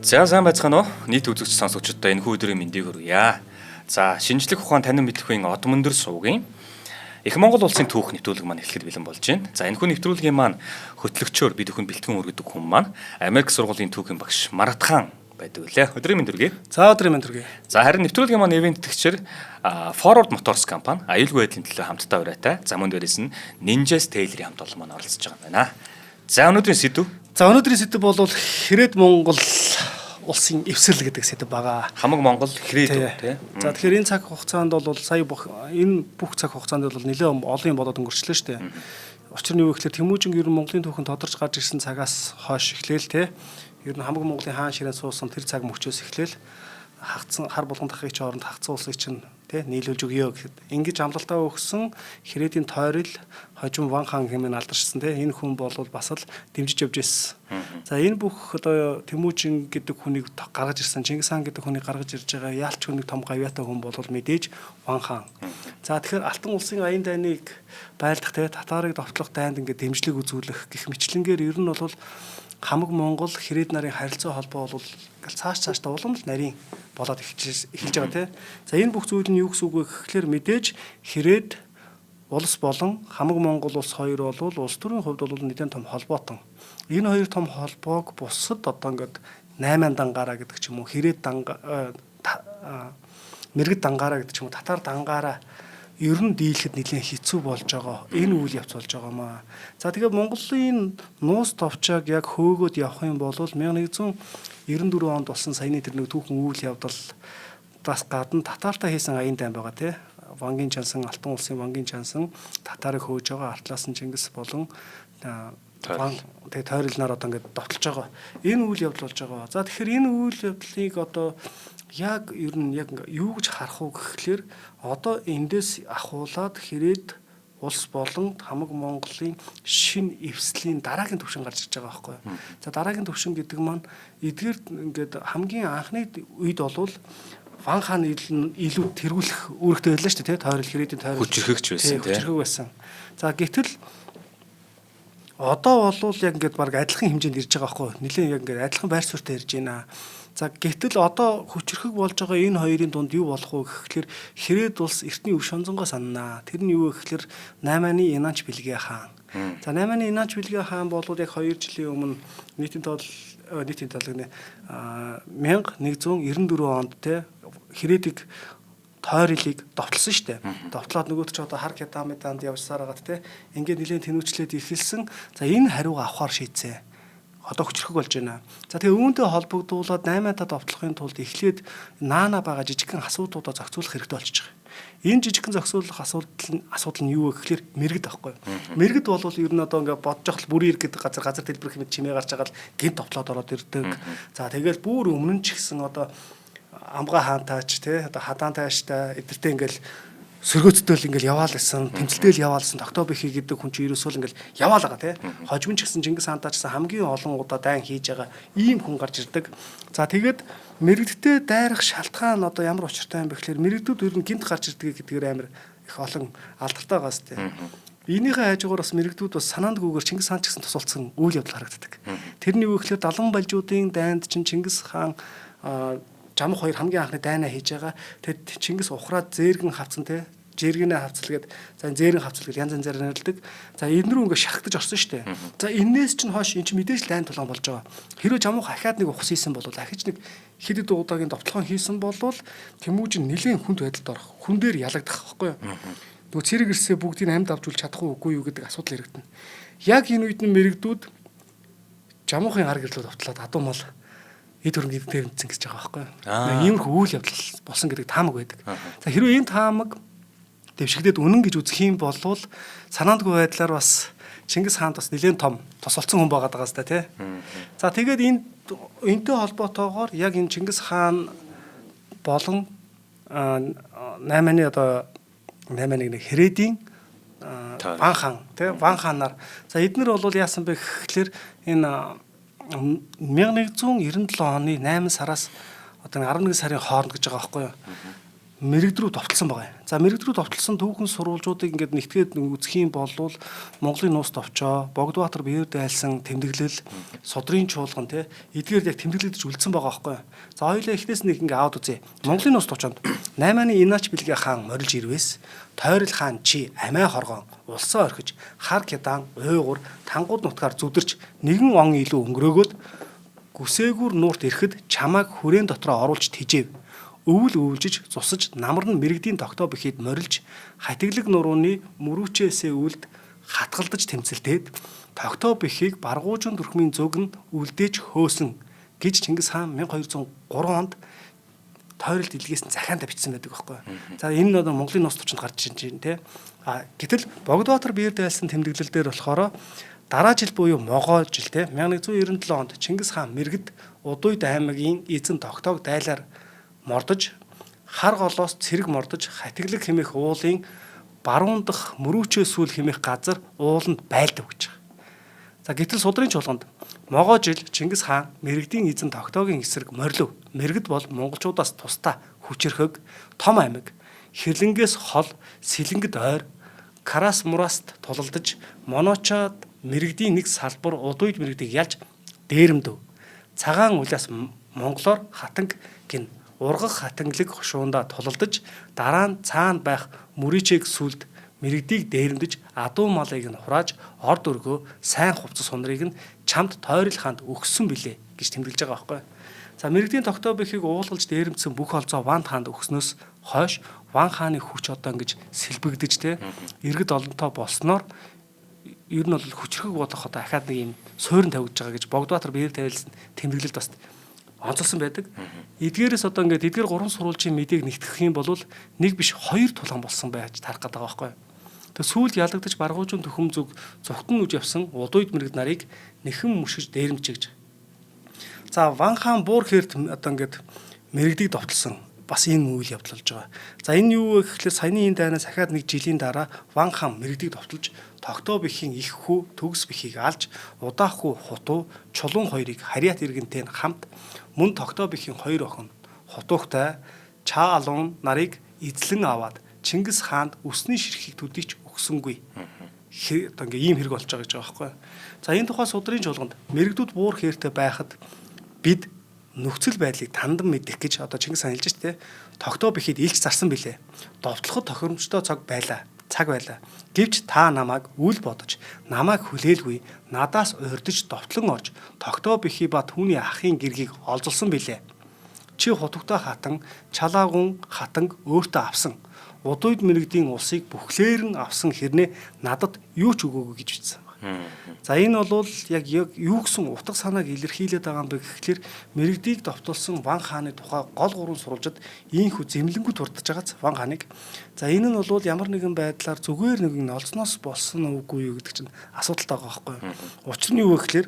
За сайн байцгаана уу? Нийт үзэгч сонсогчдод энэ өдрийн мэндийг хүргье. За шинжлэх ухаан танин мэдлэгийн Одон Мөндөр сувгийн Их Монгол улсын түүх нэвтрүүлэг маань эхлэхэд бэлэн болж байна. За энэхүү нэвтрүүлгийн маань хөтлөгчөөр бид бүхэн бэлтгэн өргөдөг хүн маань Америк сургуулийн түүхийн багш Марат хаан байдаг үлээ. Өдрийн мэнд хүргэе. За өдрийн мэнд хүргэе. За харин нэвтрүүлгийн маань ивент тэтгчээр Forward Motors компани аюулгүй байдлын төлөө хамтдаа урайтай. За мөн дээрээс нь Ninja Tailor-ийн хамт олон маань оролцож байгаа юм байна. За өнөөдрийн сэдв. За өнөөдрийн сэдв бол Хэрээд Монгол улсын эвсэрл гэдэг сэдв байгаа. Хамаг Монгол хэрээд тий. За тэгэхээр энэ цаг хугацаанд бол сая энэ бүх цаг хугацаанд бол нэлээд олон юм болоод өнгөрчлөө шүү дээ. Учир нь юу гэхээр Тэмүүжин ер нь Монголын түүхэнд тодорч гарч ирсэн цагаас хойш эхлээл тий. Ер нь хамаг Монголын хаан ширээ суусан тэр цаг мөчөөс эхлээл хагцсан хар булган тахыг ч оронд хагцсан улсыг чинь тий нийлүүлж өгье гэхэд ингэж амлалтаа өгсөн Хэрээдийн тойрол хожим Ван хаан хэмээн алдаршсан тий энэ хүн бол бас л дэмжиж явж ирсэн. За энэ бүх одоо Тэмүүжин гэдэг хүнийг гаргаж ирсэн Чингис хаан гэдэг хүнийг гаргаж ирж байгаа яалч хүнийг том гавьяатай хүн бол мэдээж Ван хаан. За тэгэхээр Алтан улсын аян дайныг байлдах тий татарыг довтлох дайнд ингээд дэмжлэг үзүүлэх гэх мэтлэнгээр ер нь бол хамаг Монгол Хэрээд нарын харилцаа холбоо бол цаашдаа улам л нарийн болоод эхэлж байгаа тийм. За энэ бүх зүйл нь юу гэсэн үг вэ гэхээр мэдээж Хэрээд улс болон хамаг Монгол улс хоёр бол улс төрийн хувьд бол нэгэн том холбоотон. Энэ хоёр том холбоог бусад одоо ингээд 8 дангаараа гэдэг ч юм уу Хэрээд мэрэгд дангаараа гэдэг ч юм уу татар дангаараа ер нь дийлэхэд нэлээд хэцүү болж байгаа. Энэ үйл явц болж байгаа маа. За тэгээд Монголын нуус товчоог яг хөөгөөд явах юм бол 1994 онд болсон саяны тэр нэг түүхэн үйл явдалаас гадна татартаа хийсэн аян дайн байгаа тий. Вангийн чансан Алтан улсын Вангийн чансан татарыг хөөж байгаа Артлаас нь Чингис болон тэгээд тойрол нар одоо ингээд довтлож байгаа. Энэ үйл явдал болж байгаа. За тэгэхээр энэ үйл явдлыг одоо яг ер нь яг юу гэж харах уу гэхлээр одоо эндээс ахуулаад Хэрээд улс болон хамаг Монголын шин эвслийн дараагийн төвшин гарч ирж байгаа байхгүй. За дараагийн төвшин гэдэг маань эдгээр ингээд хамгийн анхны үед болвол Ван хаан илүү тэргүүлэх үүрэгтэй байлаа шүү дээ, тойрол Хэрээдийн тойрол хүчрхэгч байсан тий. Хүчрхэг байсан. За гэтэл одоо бол яг ингээд баг адилхан хэмжээнд ирж байгаа байхгүй. Нилээн яг ингээд адилхан байр суурьтай ирж байна. За гэтэл одоо хүчрхэг болж байгаа энэ хоёрын дунд юу болох вэ гэхлээр Хэрээд улс эртний өв шонзонгоо санана. Тэр нь юу вэ гэхлээр 8-ны Инанч Билгээ хаан. За 8-ны Инанч Билгээ хаан бол яг 2 жилийн өмнө нийтийн тоол 1194 онд те Хэрээдийг тойролыг довтлсон шүү дээ. Довтлоод нөгөөд ч одоо хар кедамиданд явсаар байгаа те. Ингээд нэлээд тэнүүчлээд эхэлсэн. За энэ хариуг авахар шийдсэн. Одоо хүчрхэг болж байна. За тэгээ үүнтэй холбогдуулаад 8-аа довтлохын тулд эхлээд наана байгаа жижигхэн асуудлуудаа зохицуулах хэрэгтэй болчихж байгаа. Энэ жижигхэн зохицуулах асуудал нь юу вэ гэхээр мэрэгд байхгүй. Мэрэгд бол ер нь одоо ингээд бодож ахал бүрийн иргэд газар дэлбэрэх мэт чимээ гарч байгаа л гинт довтлоод ороод ирдэг. За тэгэл бүр өмнө нь ч гэсэн одоо амгаа хаантаач те одоо хадаан тааштай эдэртэй ингээл сөргөөцдөл ингээл яваал гэсэн тэмцэлтэл яваалсан Октябрь гэдэг хүн чинь ерөөсөө ингээл яваал байгаа те хожим ч гэсэн Чингис хаантаа ч гэсэн хамгийн олон удаа дайн хийж байгаа ийм хүн гарч ирдэг. За тэгээд мэрэгдтэй дайрах шалтгаан одоо ямар учиртай юм бэ гэхээр мэрэгдүүд ер нь гинт гарч ирдэг гэдгээр амар их олон алдартай байгаас те. Энийхээ хажуугаар бас мэрэгдүүд бас санаандгүйгээр Чингис хаан ч гэсэн тусалцсан үйл явдал харагддаг. Тэрний юу гэхээр далан балжуудын дайнд чинь Чингис хаан жамх хоёр хамгийн анхны дайнаа хийж байгаа. Тэгэд Чингис ухраад зээргэн хавцсан те. Жиргэнэ хавцалгээд за зээрэн хавцалгээд янз янзаар нэрлдэг. За энэ рүү ингээ шахагдаж орсон шүү дээ. За энээс чинь хойш эн чинь мэдээж дайн тулаан болж байгаа. Хэрэв жамх ахаад нэг ухс хийсэн бол ахиж нэг хэд хэд удаагийн довтлогоо хийсэн бол Тэмүүжин нэлийн хүнд байдалд орох. Хүн дээр ялагдах байхгүй юу? Нөгөө цэрэг ирсээ бүгдийг амьд авч үл чадах уугүй юу гэдэг асуудал яригдана. Яг энэ үед нь мэрэгдүүд жамхын ар гэрлүүд довтлоод адуу мал эд хөрөнгө дээр тэнцсэн гэж байгаа байхгүй. Ийм их үйл явдал болсон гэдэг таамаг байдаг. За хэрвээ энэ таамаг дэвшигдээд үнэн гэж үзэх юм бол санаандгүй байдлаар бас Чингис хаанд бас нэлээд том тосолцсон хүн байгаа даа зү тий. За тэгээд энэтэй холбоотойгоор яг энэ Чингис хаан болон 8-ны одоо 8-ны Хэрээдийн Ван хаан тий Ван хаанаар за эднэр бол яасан бэ гэхлээр энэ 1997 оны 8 сараас одоо 11 сарын хооронд гэж байгаа байхгүй юу. мэрэгд рүү довтлсон байгаа. За мэрэгд рүү довтлсон түүхэн сурвалжуудыг ингээд нэгтгээд үзэх юм бол Монголын нуус товчоо, Богдбаатар биеэр дайлсан тэмдэглэл, Содрын чуулган те эдгээр яг тэмдэглэгдэж үлдсэн байгаа байхгүй. За хоёулаа эхнээс нэг ингээд аваад үзье. Монголын нуус товчонд 8-ны Инач Билгээ хаан морилж ирвээс, Тойрол хаан чи амиа хоргоон улсаа орхиж, хар кядан, уйгур, тангууд нутгаар зүдэрч нэгэн он илүү өнгөрөөгөөд гүсээгүр нуурт ирэхэд чамайг хүрээн дотроо оруулж тижээв. Өвөл өвлжиж цусаж намар нь мэрэгдийн тогтоо бэхийд морилж хатиглаг нурууны мөрүүчээсээ үлд хатгалдаж тэмцэлдээд тогтоо бэхийг баргуужин дүрхмийн зүг нь үлдээж хөөсөн гэж Чингис хаан 1203 онд тойролт илгээс захианда бичсэн байдаг байхгүй. За энэ нь одоо Монголын нуус товчонд гарч иж байна те. Гэтэл Богдбаатар биеэр дайлсан тэмдэглэл дээр болохоор дараа жил буюу могоо жил те 1197 онд Чингис хаан мэрэгд Удуйд аймагийн эзэн тогтоог дайлаар мордож хар голоос цэрэг мордож хатиглаг хэмээх уулын баруун дахь мөрүүчээ сүүл хэмээх газар ууланд байлдав гэж байна. За гэтэл Судрын чуулганд могоо жил Чингис хаан мэрэгдийн эзэн тогтоогийн эсрэг морилов. Мэрэгд бол монголчуудаас тусдаа хүчрхэг том аймаг Хэрлэнгээс хол Сэлэнгэд ойр Карас мураст тулалдаж моночоод мэрэгдийн нэг салбар Удуйд мэрэгдийг ялж дээрэмдэв. Цагаан улаас монголоор хатанг гин ургах хатанглаг хушуундаа тулалдаж дараа нь цаана байх мөрийчээг сүлд мэрэгдийг дээрэмдэж адуу малыг нь хурааж орд өргөө сайн хувцас сунрыг нь чамд Тойрол хаанд өгсөн билээ гэж тэмдэглэж байгаа байхгүй. За мэрэгдийн тогтоо бэхийг уулгалж дээрэмдсэн бүх олзоо Ван хаанд өгснөөс хойш Ван хааны хүч одоо ингэж сэлбэгдэж те иргэд олонтоо болсноор ер нь бол хүчрхэг болох одоо ахаад нэг юм суурин тавигдж байгаа гэж Богдбаатар биеэр тавилсан тэмдэглэлд бас онцолсон байдаг. Эдгээрээс одоо ингээд эдгээр гурван сурвалжийн мэдээг нэгтгэх юм бол нэг биш хоёр тулгаан болсон байж тарах гэдэг байгаа байхгүй. Тэг сүүлд ялагдаж баргуужин төхөм зүг зүгтэн үж явсан Удуйд мэрэгд нарыг нэхэн мөшгөж дээрэмчигж. За Ван хаан буур хэрд одоо ингээд мэрэгдийг довтлсон бас энэ үйл явдал болж байгаа. За энэ юу вэ гэхлээр саяны энэ дайнаас ахаад нэг жилийн дараа Ван хаан мэрэгдийг довтлож тогтоо бэхийн их хүү төгс бэхийг алж удаах хүү хутуу чулуун хоёрыг харьяат иргэнтэй хамт мөн тогтоо бэхийн хоёр охин хутуугтай Чаалун нарыг эзлэн аваад Чингис хаанд өсний ширхгийг төдийч өгсөнгүй. Одоо ингээ ийм хэрэг болж байгаа гэж байгаа байхгүй. За энэ тухай Судрын чуулганд мэрэгдүүд буур хэртэй байхад бид нөхцөл байдлыг тандан мэдэх гэж одоо Чингис хаан хэлж штэ. Тогтоо бэхийд илч зарсан билээ. Довтлоход тохиромжтой цаг байлаа. Гэвч та намайг үл бодож, намайг хүлээлгүй, надаас урдж довтлон орж, тогтоо бэхий ба түүний ахын гэргийг олзулсан билээ. Чи хутагтай хатан, чалаагун хатанг өөртөө авсан. Удуйд мэрэгдийн улсыг бүхлээр нь авсан хэрнээ надад юу ч өгөөгүй гэж бичсэн. За энэ бол яг юу гэсэн утга санааг илэрхийлээд байгаа юм бэ гэхлээр мэрэгдийг довтолсон Ван хааны тухай гол гурван сурвалжид ийхүү зэмлэнгүү турдж байгааз Ван хааныг. За энэ нь бол ямар нэгэн байдлаар зүгээр нэг олзноос болсон үгүй юу гэдэг чинь асуудалтай байгаа байхгүй юу. Учир нь юу вэ гэхлээр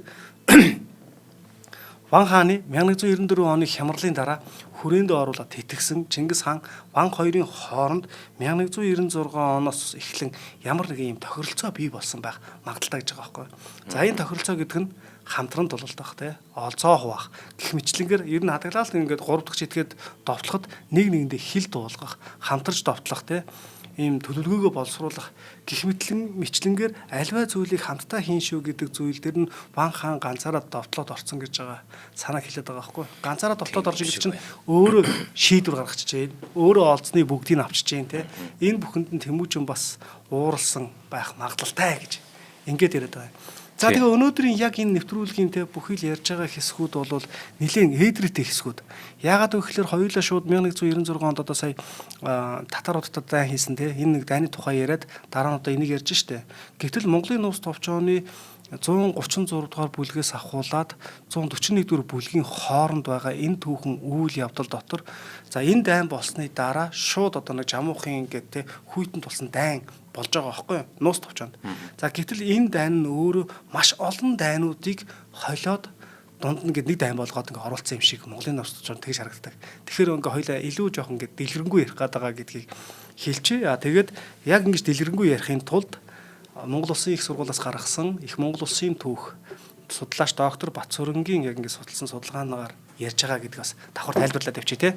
Ван хааны 1194 оны хямралын дараа хүрээндээ оруулаад тэтгсэн Чингис хаан Ван хоёрын хооронд 1196 оноос эхлэн ямар нэгэн юм тохиролцоо бий болсон байх магадaltaй гэж байгаа байхгүй. За энэ тохиролцоо гэдэг нь хамтран тулалдах те олзоо хуваах гэх мэтлэнгээр ер нь хадгалалт ингээд 3 дахь читгээд довтлоход нэг нэгэндээ хил дуулгах хамтарч довтлох те ийм төлөвлөгөөгөө боловсруулах гэх мэтлэнгээр альва зүйлийг хамтдаа хийн шүү гэдэг зүйл дээр нь Ван хаан ганцаараа довтлоод орсон гэж байгаа санааг хэлээд байгаа байхгүй. Ганцаараа довтлоод орж ирэх чинь өөрөө шийдвэр гаргачих чинь өөрөө олзны бүгдийг авчиж чинь те энэ бүхэнд нь Тэмүүжин бас ууралсан байх магадaltaй гэж ингээд яриад байгаа. За тэгээ өнөөдрийн яг энэ нэвтрүүлгийн те бүхэл ярьж байгаа хэсгүүд бол нэлээд ээдрээтэй хэсгүүд. Яагаад вэ гэхээр хоёулаа шууд 1196 онд одоо сая татаруудтай дайн хийсэн те энэ нэг дайны тухай яриад дараа нь одоо энийг ярьж штэ. Гэвтэл Монголын нуус товчооны 136 дугаар бүлгээс ахуулаад 141 дугаар бүлгийн хооронд байгаа энэ түүхэн үйл явдал дотор за энэ дайн болсны дараа шууд одоо нэг жамуухын гэдэг те хүйтэн тулсан дайн болж байгаа байхгүй юу? Нуус товчоонд. За гэтэл энэ дайн нь өөрөө маш олон дайнуудыг холиод дунд нь нэг дайн болгоод ингээ оруулсан юм шиг Монголын нуус товчоонд тэгж харагддаг. Тэгэхээр ингээ хоёлаа илүү жоох ингээ дэлгэрэнгүй ярих гээд байгаа гэдгийг хэлчихье. Тэгээд яг ингэж дэлгэрэнгүй ярихын тулд Монгол Улсын их сургуулиас гаргасан их Монгол Улсын түүх судлаач доктор Батцөрөнгийн яг ингэ судалсан судалгаагаар ярьж байгаа гэдгийг бас давхар тайлбарлаад явчих тий.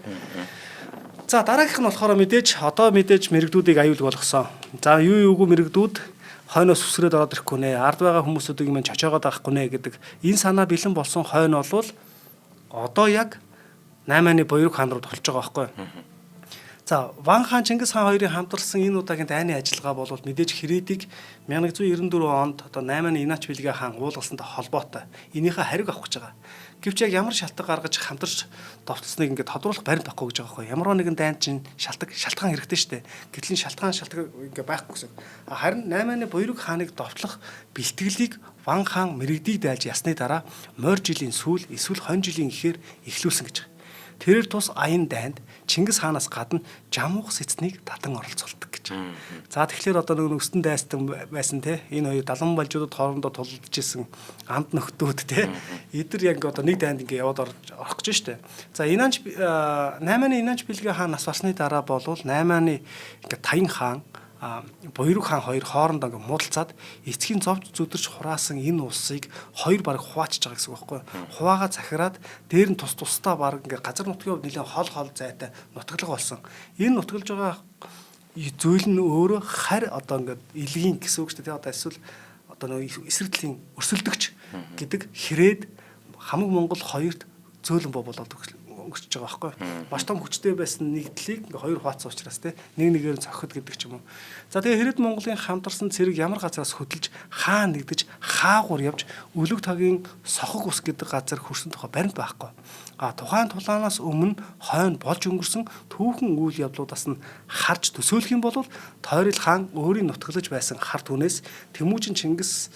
За дараагийнх нь болохоор мэдээж мэрэгдүүдийг аюулг болгосон. За юугүй мэрэгдүүд хойноос үсрээд ороод ирэхгүй нэ. Ард байгаа хүмүүсүүдийг минь чочоогоод авахгүй нэ гэдэг энэ санаа бэлэн болсон хойно бол одоо яг 8-ны Буйрог хаан руу тулж байгаа байхгүй. За Ван хаан Чингис хаан хоёрын хамтарсан энэ удаагийн дайны ажиллагаа бол мэдээж Хэрээдийг 1194 онд одоо 8-ны Инач Билгээ хаан уулгалсантай холбоотой. Энийхээ хариуг авах гэж байгаа. Гэвч яг ямар шалтгаан гаргаж хамтарч довтлсныг ингээд тодруулах баримт авахгүй гэж байгаа байхгүй. Ямар нэгэн дайнд чинь шалтгаан хэрэгтэй шүү дээ. Гэтэл шалтгаан ингээд байхгүй гэсэн. Харин 8-ны Буйрог хааныг довтлох бэлтгэлийг Ван хаан мэрэгдийг дайлж ясны дараа морь жилийн сүүл эсвэл хонь жилийн ихээр эхлүүлсэн гэж байгаа. Тэрээр тус аян дайнд Чингис хаанаас гадна Жамуух сэцнийг татан оролцуулдаг гэж. За тэгэхээр одоо нэг өстөн дайстан байсан те энэ хоёр далан балжуудад хоорондоо тулдчихсэн амд нөхдүүд те эдгээр яг одоо нэг дайнд ингээ яваад орох гэж штэ. За 8-ны Инач Билгээ хаан нас барсны дараа болвол 8-ны ингээ Таян хаан Буйрог хаан хоёр хоорондоо ингээ муудалцаад эцгийн зовж зүдэрч хураасан энэ улсыг хоёр баг хуваачж байгаа гэсэн үг байхгүй. Хуваагаа захираад дээр нь тусдаа баг ингээ газар нутгийн хувьд нэлээд хол зайтай нутаглаг болсон. Энэ нутгалж байгаа зүйл нь өөрөө харь одоо ингээ илгийн гэсэн үг шүү дээ. Одоо эсвэл одоо нөгөө эсрэгдлийн өрсөлдөгч гэдэг Хэрээд хамаг Монгол хоёрт зөөлөн боо болоод өнгөрч байгаа байхгүй. Маш том хүчтэй байсан нэгдлийг ингээ хоёр хуваацсан учраас те нэг нэгээр зохиход гэдэг ч юм уу. За тэгээ Хэрээд Монголын хамтарсан цэрэг ямар газраас хөдөлж хаа нэгдэж хаагур явж Өлөг тагийн Сохог ус гэдэг газар хүрсэн тухай баримт байхгүй. Тухайн тулаанаас өмнө хойно болж өнгөрсөн түүхэн үйл явдлуудаас нь харж төсөөлөх юм бол Тойрол хаан өөрийн нутаглаж байсан хар түнээс Тэмүүжин Чингис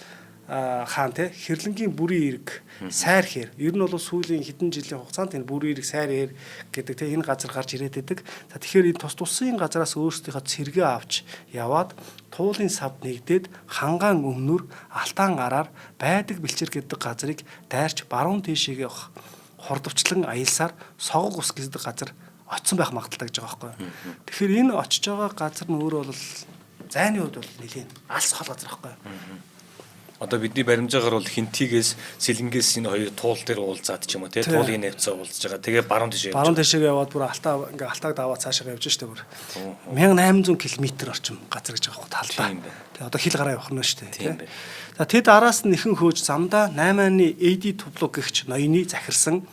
хаан те Хэрлэнгийн бүрийн эрг сайр хээр ер нь бол сүүлийн хэдэн жилийн хугацаанд энэ бүрийн эрг сайр хээр гэдэг те энэ газар гарч ирээд байдаг. За тэгэхээр энэ тус-тусын газараас өөрсдийнхөө цэргээ авч яваад туулын савд нэгдээд хангаан өмнөр алтан гараар байдаг бэлчээр гэдэг газрыг дайрч баруун тийшээгээ хордовчлон аялсаар Согог ус гэдэг газар очсон байх магадaltaй гэж байгаа байхгүй. Тэгэхээр энэ очиж байгаа газар нь өөрөө бол зайны үед бол нэлийн алс хол газар байхгүй. Одоо бидний баримжаагаар бол Хинтигээс Сэлэнгээс энэ хоёр туул дээр уулзаад ч юм уу тий туулын навцаа уулзж байгаа. Тэгээ баруун тишээ яваад бүр алтааг даваад цаашаа явж штэ бүр 1800 км орчим газар гэж байгаа хөө талбай. Тэгээ одоо хил гараа явах нь штэ тий. За тэд араас нь нэхэн хөөж замдаа 8-ны AD төвлөг гэгч ноёны захирсан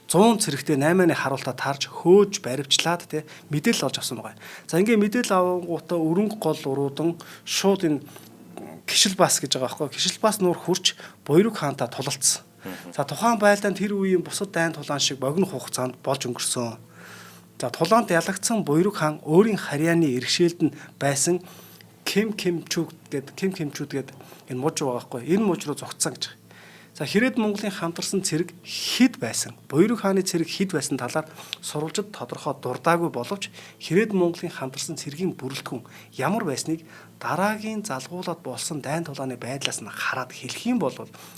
100 цэрэгтэй 8-ны харуултаа таарж хөөж баривчлаад тий мэдээлэл олж авсан байгаа. За ингээ мэдээлэл авангуудаа өрөнгө гол уруудан шууд энэ Кишилбас гэж байгаа байхгүй. Кишилбас нуур хурч Буйрог хаантай тулалцсан. За тухайн байлдаанд тэр үеийн бусад дайн тулаан шиг богино хугацаанд болж өнгөрсөн. За тулаанд ялагдсан Буйрог хаан өөрийн харьяаны иргэшээлд нь байсан Кемчүүд гэдэг энэ муж байгаа байхгүй. Энэ муж руу зогтсон гэж. За Хэрээд Монголын хамтарсан цэрэг хэд байсан? Буйрог хааны цэрэг хэд байсан талаар сурвалжид тодорхой дурдаагүй боловч Хэрээд Монголын хамтарсан цэргийн бүрэлдэхүүн ямар байсныг дараагийн залгуулад болсон дайн тулааны байдлаас нь хараад хэлэх юм бол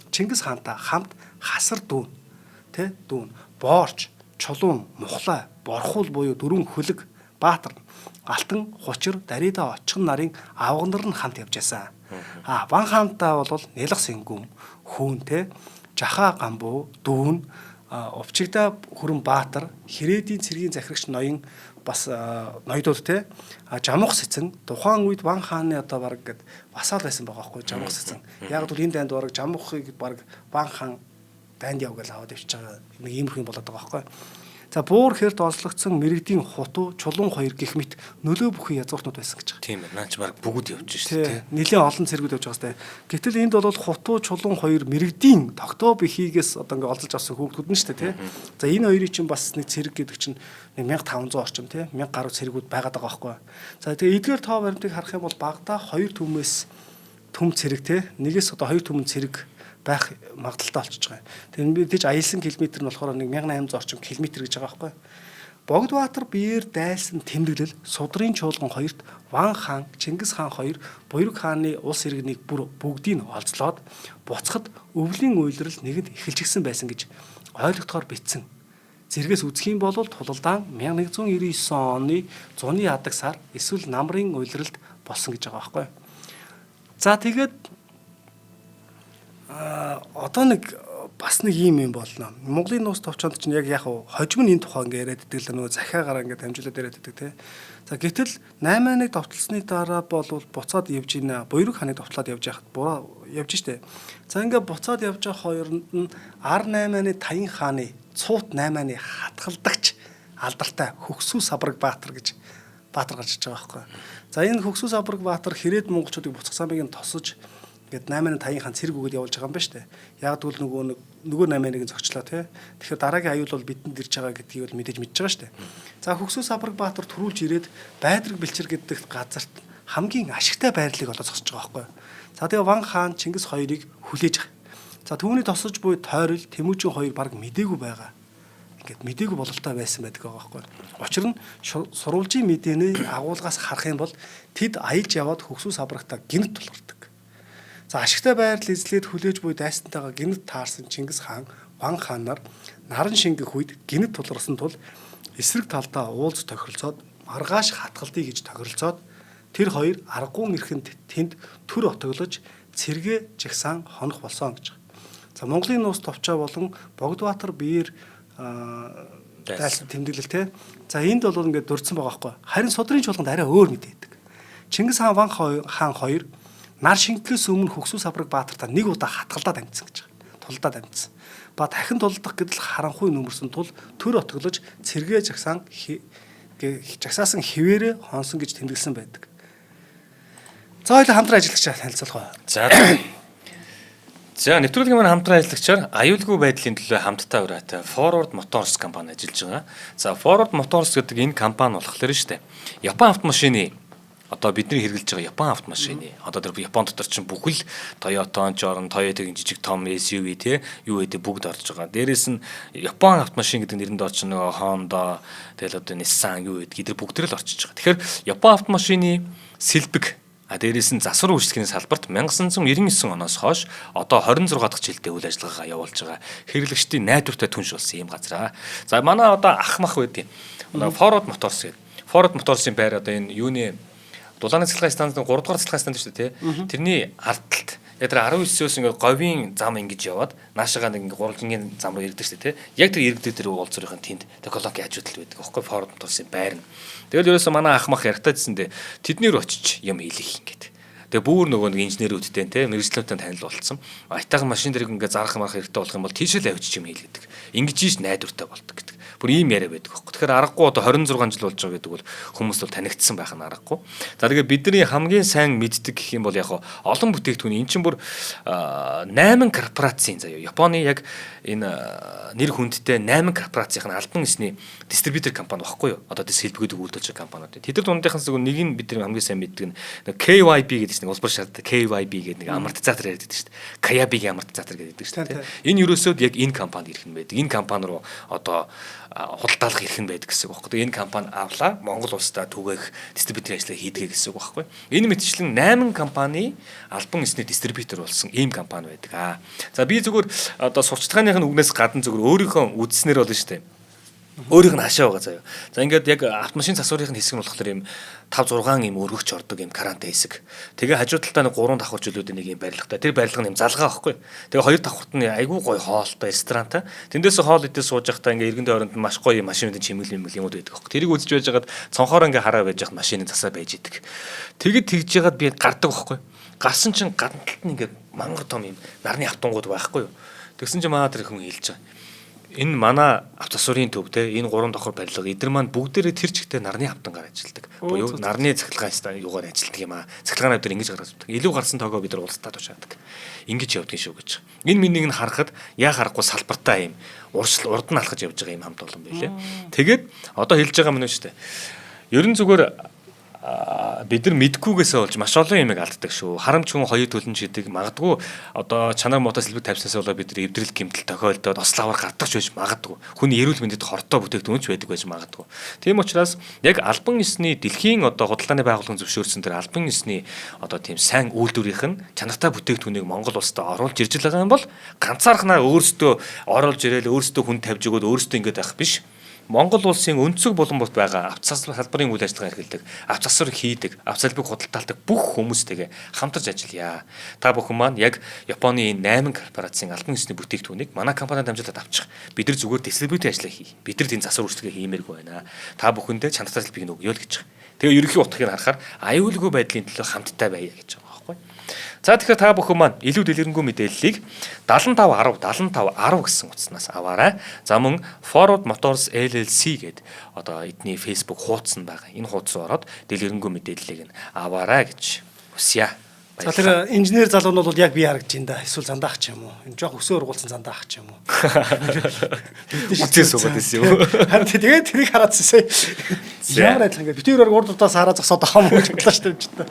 Чингис хаантай хамт хасар дүүн, боорч, чулуун, мухлай, борхуул буюу дөрвөн хөлөг, баатар, алтан, хучир, дарида очихн нарын авгандар нь хамт явж байсан. Ван хаантай бол Нялх сэнгүм, хүүн жахаа гамбуу, дүүн, увчигда хүрэн баатар, Хэрээдийн цэргийн захирагч ноён бас ноёдууд Жамуух сэцэн тухайн үед Ван хааны одоо баг гэд басаал байсан байгаа байхгүй Жамуух сэцэн. Яг бол энэ дайнд баг Жамуухыг баг Ван хаан дайнд яв гэж аваад явж байгаа нэг иймэрхүү юм болоод байгаа байхгүй. За буур хэрд олзлогдсон мэрэгдийн хутуу чулуун хоёр гэх мэт нөлөө бүхий язгууртнууд байсан гэж байгаа. Тийм ээ. Наач баг бүгд явж шүү дээ. Нэлээд олон цэргүүд явж байгаа сте. Гэтэл энд бол хутуу чулуун хоёр мэрэгдийн тогтоо бихийгээс одоо ингээ олзолж авсан хүүхдүүд нь шүү дээ тий. За энэ хоёрын чинь бас нэг цэрэг гэдэг чинь 1500 орчим тий 1000 гаруй цэргүүд байгаад байгаа байхгүй. За тэгээ эдгээр тоо баримтыг харах юм бол багада 2 түмээс төм цэрэг тий нэгээс одоо 2 түмэн цэрэг байх магадaltaй болчихж байгаа. Тэгээ мэдээж аялсан километр нь болохоор 1800 орчим километр гэж байгаа байхгүй. Богдбаатар биеэр дайлсан тэмдэглэл Судрын чуулган хоёрт Ван хаан, Чингис хаан хоёр Буйрог хааны улс иргэнийг бүр бүгдийг нь олзлоод буцахад өвлийн уйлрал нэгэд эхэлчихсэн байсан гэж ойлгохоор битсэн. Зэрэгээс үзэх юм бол тулалдаан 1199 оны зуны ядаг сар эсвэл намрын уйлралд болсон гэж байгаа байхгүй. За тэгээд одоо нэг бас нэг юм болно. Монголын нууц товчонд чинь яг хожим нь энэ тухай ингээд яриад идэг л нөгөө захиагаар ингээд хамжуулаад яриад идэг те. За гэтэл 8-1 довтлсны дараа бол буцаад явж гинэ. Буйраг ханыг довтлоод явж яхад явж штэ. За ингээд буцаад явж байгаа хоёрнд нь R8-ны Таян хааны цуут 8-ны хатгалдагч алдартай Хөгсүү Сабраг Баатар гэж Баатар гарч иж байгаа байхгүй. За энэ Хөгсүү Сабраг Баатар хэрээд монголчуудыг буцах замыг нь тосож гээд 8-ны Таян хаан цэрэг өгөөд явуулж байгаа юм байна штэ. Яг тэгвэл нөгөө 8-ыг зогчлоо те. Тэгэхээр дараагийн аюул бол бидэнд ирж байгаа гэдгийг бол мэдээж мэдж байгаа штэ. За Хөгсүү Сабраг Баатар төрүүлж ирээд Байдраг Бэлчир гэдэг газарт хамгийн ашигтай байрлалыг олоо зогсож байгаа байхгүй. За тэгээ Ван хаан Чингис хоёрыг хүлээж байгаа. За түүний тосож буй тойрол Тэмүүжин хоёр баг мдээгүй байгаа. Ингээд мдээгүй бололтой байсан байдаг байгаа байхгүй. Учир нь сурвалжийн мэдээний агуулгаас харах юм бол тэд аялж яваад Хөгсүү Сабрагтаа гинт тулгардаг. За ашигтай байрлал эзлээд хүлээж буй дайсантайгаа гинт таарсан Чингис хаан Ван хаанаар наран шингэх үед гинт тулгарсан тул эсрэг талдаа уулз тохиролцоод маргааш хатгалдъя гэж тохиролцоод тэр хоёр аргуун эрхэнд тэнд төр отоглож цэргээ жагсаан хонох болсон гэж. За Монголын нууц товчоо болон Богдбаатар биеэр дайсан тэмдэглэл те. За энд бол ингээд дурдсан байгаа байхгүй. Харин судрын чуулганд арай өөр мэдээдэг. Чингис хаан Ван хаан хоёр нар шингэхээс өмнө Хөгсүү Сабраг Баатартаа нэг удаа хатгалдаад амьдсан гэж байгаа. Тулдаад амьдсан. Ба дахин тулдах гэдэл харанхуй нөмөрсөн тул төр отоглож цэргээ жагсаасан хിവэрэ хонсон гэж тэмдэглэсэн байдаг. За хоёул хамтран ажиллагч танилцуулах ба. За нэвтрүүлгийн маань хамтран ажиллагчаар аюулгүй байдлын төлөө хамтдаа ураатай Forward Motors компани ажиллаж байгаа. За Forward Motors гэдэг энэ компани болохоор шүү дээ. Япон автомашины одоо бидний хэрэглэж байгаа Япон автомашины одоо тэр Япон дотор чинь бүхэл Toyota, Jorn, Toyota-гийн жижиг том SUV тий юу гэдэг бүгд орж байгаа. Дээрээс нь Япон автомашин гэдэг нэрэнд орж нөгөө Honda, тэгэл одоо Nissan юу гэдэг эдгээр бүгд л орчиж байгаа. Тэгэхээр Япон автомашины сэлбэг дээрээс нь засвар үйлчлэгийн салбарт 1999 оноос хойш одоо 26 дахь жилдээ үйл ажиллагаагаа явуулж байгаа хэрэглэгчдийн найдвартай түнш болсон юм газар. За манай одоо ах мах байдیں۔ Forward Motors гэдэг. Forward Motors-ын байр одоо энэ юуны дулааны цэцлэгийн станцын 3 дугаар цэцлэгийн станц шүү дээ тий. Тэрний ардталт яг тэр 19-өөс ингээ говийн зам ингэж яваад наашаага нэг ингээ гурвалжингийн зам руу ирдэг шүү дээ тий. Яг тэр иргэдэг тэр уулзрын тэнд технологи хажуудалд байдаг аахгүй Forward Motors-ын байр нь. Тэгэл ерөөсөө манай ах мах яртаадсэндээ тэднэр очиж юм хийлэх ингээд. Тэгээ бүр нөгөө нэг инженерүүдтэй те мэрэгчлэнтэй танил болцсон. Айтайхан машин дэрэг ингээ зарах марах хэрэгтэй болох юм бол тийш л авчиж юм хийлгэдэг. Ингэж ийш найдвартай болдог гэдэг. Бүр ийм яриа байдаг аахгүй. Тэгэхээр аргагүй одоо 26 жил болж байгаа гэдэг бол хүмүүс бол танигдсан байх нь аргагүй. За тэгээ бидний хамгийн сайн мэддэг гэх юм бол яг олон бүтээгдэхүүн эн чинь бүр 8 корпорацийн заяа Японы яг энэ нэр хүндтэй 8 корпорацийн албан ёсны дистрибьютор компани багхгүй юу? Одоо сэлбэгүүд үйлдвэрлэж байгаа компаниуд. Тэд нар дундынхаас нэг нь бидний хамгийн сайн мэддэг нь KYB гэдэг нэг улбар шаттай KYB гэдэг нэг амортизатор яриад байдаг шүү дээ. Kayabi-гийн амортизатор гэдэг шүү дээ. Энэ юусоод яг энэ компанид ирэх нь байдаг. Энэ компани руу одоо худалдаалах эрх нь байдаг гэсэн үг байхгүй. Энэ компани авлаа Монгол улстай түгээх дистрибьютор ажлыг хийдгээ гэсэн үг байхгүй. Энэ мэтчлэн 8 компани албан ёсны дистрибьютор болсон ийм компани байдаг. За би зүгээр одоо сурчлагын үгнээс гадна зүгээр өөрийнхөө үзснээр болно шүү дээ. Өөрийнх нь хашаа байгаа заяа. За ингээд яг автомашин засварын хэсэг нь болохоор ийм 5-6 ийм өргөгч ордог ийм каранта хэсэг. Тэгээ хажуу талдаа нэг 3 давхар жилүүдийн нэг ийм барилгатай. Тэр барилга нь ийм залгаа байхгүй. Тэгээ 2 давхарт нь айгүй гоё хоолтой ресторантай. Тэндээс хоол идэж сууж байхдаа ингээ иргэн дөрөнд маш гоё машинуудын чимэглэл юмуд байдаг байхгүй. Тэрийг үзэж байж хагаад цонхоор ингээ хараа байж хад машины засаа байж идэг. Тэгэд тэгж ягаад би гардаг байхгүй. Гарсан чинь гадна талд нь ингээ мангар том ийм нарны автонгууд байхгүй юу. Тэгсэн чинь маа тэр хүн хэлж байгаа. Энэ манай автосурын төв те энэ 3 давхар барилга эдгээр маань бүгдээрээ тэр чигтээ нарны автангаар ажилладаг. Буюу нарны цахилгаан юугаар ажилладаг юм аа. Цахилгаанаа бид ингэж гаргацдаг. Илүү гарсан тоогоо бид нар улсдаа тушаадаг. Ингэж явдгийн шүү гэж. Энэ минийг нь харахад яа харахгүй салбартаа юм урд нь алхаж явж байгаа юм хамт олон байлээ. Тэгээд одоо хэлж байгаа юм шүү дээ. Ерөн зүгээр бид нар мэдгүйгээсээ болж маш олон юмыг алддаг шүү. Харамч хүн хоёр төлөн шидэг магадгүй одоо чанар мотос хэлбэг тавьснаас болоо бид нар эвдрэл гэмтэл тохиолдоод ославар гардаг ч байж магадгүй. Хүний эрүүл мэндэд хортой бүтээгдэхүүн ч байдаг байж магадгүй. Тийм учраас яг албан ёсны дэлхийн одоо худалдааны байгууллагын зөвшөөрсөн тэр албан ёсны одоо тийм сайн үйлдвэрийнх нь чанартай бүтээгдэхүүнийг Монгол улсад оруулж ирж байгаа юм бол ганцаархнаа өөрсдөө оруулж ирээл өөрсдөө хүн тавьж өгөөд өөрсдөө ингэж байх биш. Монгол улсын өнцөг буланбот байгаа авч салбарын үйл ажиллагаа эрхэлдэг, авч засвар хийдэг, авч салбыг худалдаалдаг бүх хүмүүстэйгээ хамтарч ажиллая. Та бүхэн маань яг Японы 8 корпорацийн албан ёсны бүтээгдэхүүнийг манай компанид амжилтад авчих. Бид нар зүгээр дистрибьютийн ажиллаа хий. Бид нар тийм засвар үйлчлэгээ хиймээргүй байна. Та бүхэндээ чанартай салбыг өгье л гэж. Тэгээ ерөнхий утгыг нь харахаар аюулгүй байдлын төлөө хамтдаа байя гэж байгаа байхгүй. За тэгэхээр та бүхэн маань илүү дэлгэрэнгүй мэдээллийг 7510 гэсэн утаснаас аваарай. За мөн Forward Motors LLC гэдэг одоо эдний Facebook хуудас нь байгаа. Энэ хуудас руу ороод дэлгэрэнгүй мэдээллийг нь аваарай гэж хүсье. За тэр инженер залуу нь бол яг бий харагдаж байна да. Эсвэл зандаах ч юм уу. Энэ жоох өсөөр ургуулсан зандаах ч юм уу. Үтээс угаад байсан юм. Харин тэгээд тэрийг хараадсаа. Ямар адилхан ингээд битүүр урд удаас хараа зогсоод байгаа юм гэж бодлоо шүү дээ.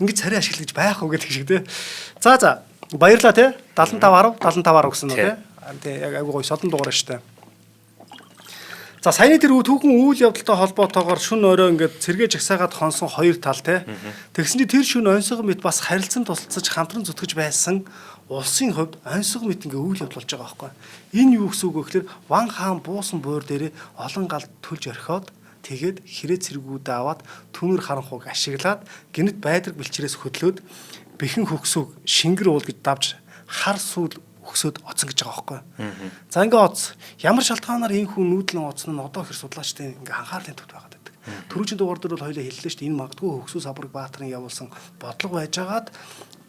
Ингээд царай ашиглагч байх уу гэдэг шиг те. За баярлаа те. 7510 гэсэн үү те. Тэ яг агуу гоё содон дугаараа шүү дээ. За саяны тэр түүхэн үйл явдалтай холбоотойгоор шүн өрөө ингээд цэргээ жагсаагаад хонсон хоёр тал те. Тэгсэн чинь тэр шүн онцгой мэт бас харилцан тусалцаж хамтран зүтгэж байсан улсын хувьд онцгой мэт ингээд үйл явдал болж байгаа байхгүй. Энэ юу гэсэн үг вэ гэхээр Ван хаан буусан буур дээрээ олон гал төлж орхиод тэгээд хэрэг цэргүүдээ аваад түнэр харанхуйг ашиглаад гинт байдраг бэлчрээс хөдлөөд бэхэн хөгсөг шингэр уул гэж давж хар сүүл өксөд оцсон гэж байгаа байхгүй. За ингээ оц. Ямар шалтгаанаар энэ хүн нүүдлэн оцсон нь одоо хэр судлаачтай ингээ анхаарлын төвд байгаад байдаг. Түрүүчийн дугаар дээр бол хоёлаа хэллээ шүү дээ. Энэ магадгүй Хөгсүс Сабраг Баатарын явуулсан бодлого байжгаад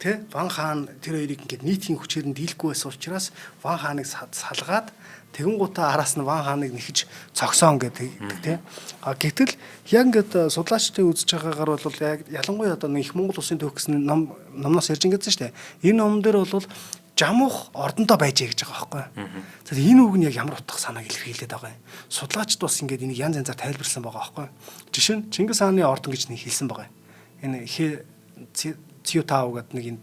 тэ Ван хаан тэр хоёрыг ингээ нийтийн хүчээр нь дийлэхгүй байсан учраас Ван хааныг салгаад тэгэн гутаа араас нь Ван хааныг нэхэж цогсоон гэдэг тэ. Гэтэл яг ингээд судлаачтай үзэж байгаагаар бол яг ялангуяа одоо их Монгол улсын төвх гэсэн номноос ярьж ингэсэн шүү дээ. Энэ ном дээр бол жамуух ордондоо байжээ гэж байгаа байхгүй. За энэ үг нь яг ямар утга санааг илэрхийлээд байгаа юм. Судлаачд бас ингээд энийг янз янзаар тайлбарласан байгаа байхгүй. Жишээ нь Чингис хааны ордон гэж нэг хэлсэн байгаа. Энэ Циютау гэдэг нэг энэ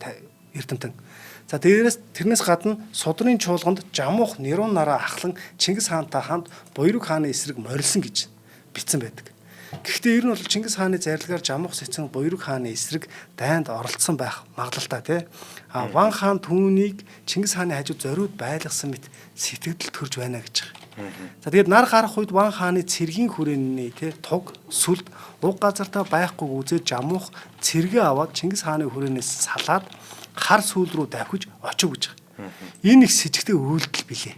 эрдэмтэн. За тэрнээс гадна судрын чуулганд жамуух нэрун нараа ахлан Чингис хаантай хамт Буйрог хааны эсрэг морилсон гэж бичсэн байдаг. Гэхдээ ер нь бол Чингис хааны зарилгаар жамуух сэцэн Буйрог хааны эсрэг дайнд оролцсон байх магадлалтай тий. Ван хаан түүнийг Чингис хааны хажууд зориуд байлгасан мэт сэтгэл төрж байна гэж байгаа. За тэгээд нар гарах үед Ван хааны цэргийн хүрээний тий туг сүлд уг газартаа байхгүй үзээд жамуух цэргээ аваад Чингис хааны хүрээнээс салаад хар сүүл рүү давхиж очив гэж байгаа. Энэ их с ิจ гтэй үйлдэл билээ.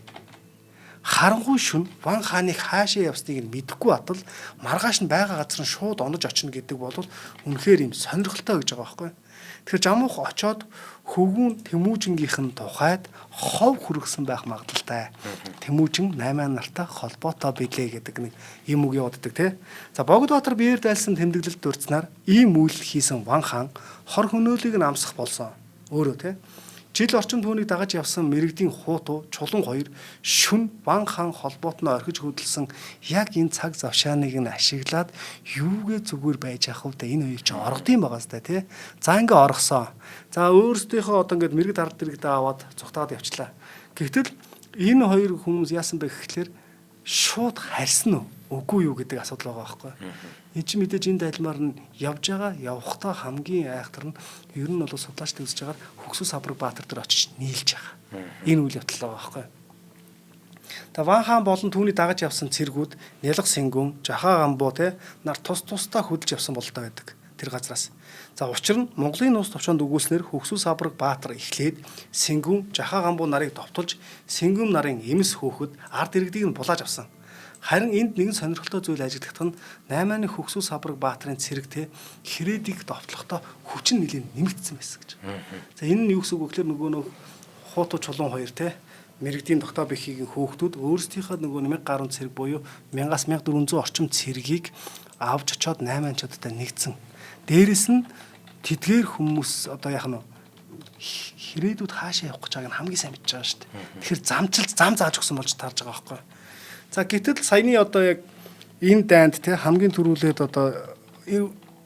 Харанхуй шүн Ван хааныг хаашаа явсныг нь мэдэхгүй батал маргааш нь байгаа газар нь шууд онож очино гэдэг бол үнэхээр юм сонирхолтой гэж байгаа байхгүй. Тэгэхээр жамуух очоод хөвгүүн Тэмүүжингийнх нь тухайд хов хүргэсэн байх магадлалтай. Тэмүүжин 8 нартай холбоотой билээ гэдэг нэг юм үг явагддаг тий. За Богдбаатар биеэр дайлсан тэмдэглэлд дурдсанаар ийм үйлдэл хийсэн Ван хаан хор хөнөөлийг нь амсах болсон. Өөрөө тий. Жил орчим түүнийг дагаж явсан мэрэгдийн хууту чулан хоёр шүн Ван хаан холбоотноо орхиж хөдөлсөн яг энэ цаг завшааныг нь ашиглаад юугээ зүгээр байж ах вэ? Энэ хоёр чинь оргодын байгаас та тий. За ингээ оргосон. За өөрсдийнхөө одоо ингээд мэрэгд ард дэрэгдээ аваад цухтаад явчлаа. Гэвтэл энэ хоёр хүмүүс яасан бэ гэхлээр шууд харьсан уу? Үгүй юу гэдэг асуудал байгаа байхгүй. Энэ чинь мэдээж энэ дайлмаар нь явж байгаа явахтаа хамгийн айхтар нь ер нь бол судлаачд үзэж байгаа Хөгсүс Сабраг Баатар дээр очиж нийлж байгаа. Энэ үйл явдал байгаа байхгүй. Тэгээ Ван хаан болон түүний дагаж явсан цэргүүд Нялга Сэнгүн, Жахаа Гамбуу те нар тусдаа хөдөлж явсан бололтой байдаг тэр газраас. За учир нь Монголын нууц товчоонд өгүүлснээр Хөгсүс Сабраг Баатар эхлээд Сэнгүн, Жахаа Гамбуу нарыг товтолж Сэнгүн нарын эмс хөөхөд ард иргэдийг нь булааж авсан. Харин энд нэгэн сонирхолтой зүйл ажиглахдаа 8-ны Хөгсүс Сабраг Баатрын цэрэгтэй Хрэдийг довтлохдоо хүчин нэлээд нэмэгдсэн байсан гэж. За энэ нь юу гэсэн үг вэ гэхээр нөгөө хууту чулуун хоёр те мэрэгдийн тогтоо бэхийг хөөхтүүд өөрсдийнхөө нөгөө 1000 гаруй цэрэг буюу 1000-аас 1400 орчим цэргийг авч очоод 8-ачуудтай нэгдсэн. Дээрэс нь тэдгээр хүмүүс одоо яах нь Хрэдүүд хаашаа явах гэж байгааг нь хамгийн сайн мэдж байгаа шүү дээ. Тэгэхээр зам зааж өгсөн болж таарж байгаа байхгүй. За гэтэл саяны одоо яг энэ дайнд те хамгийн түрүүлээд одоо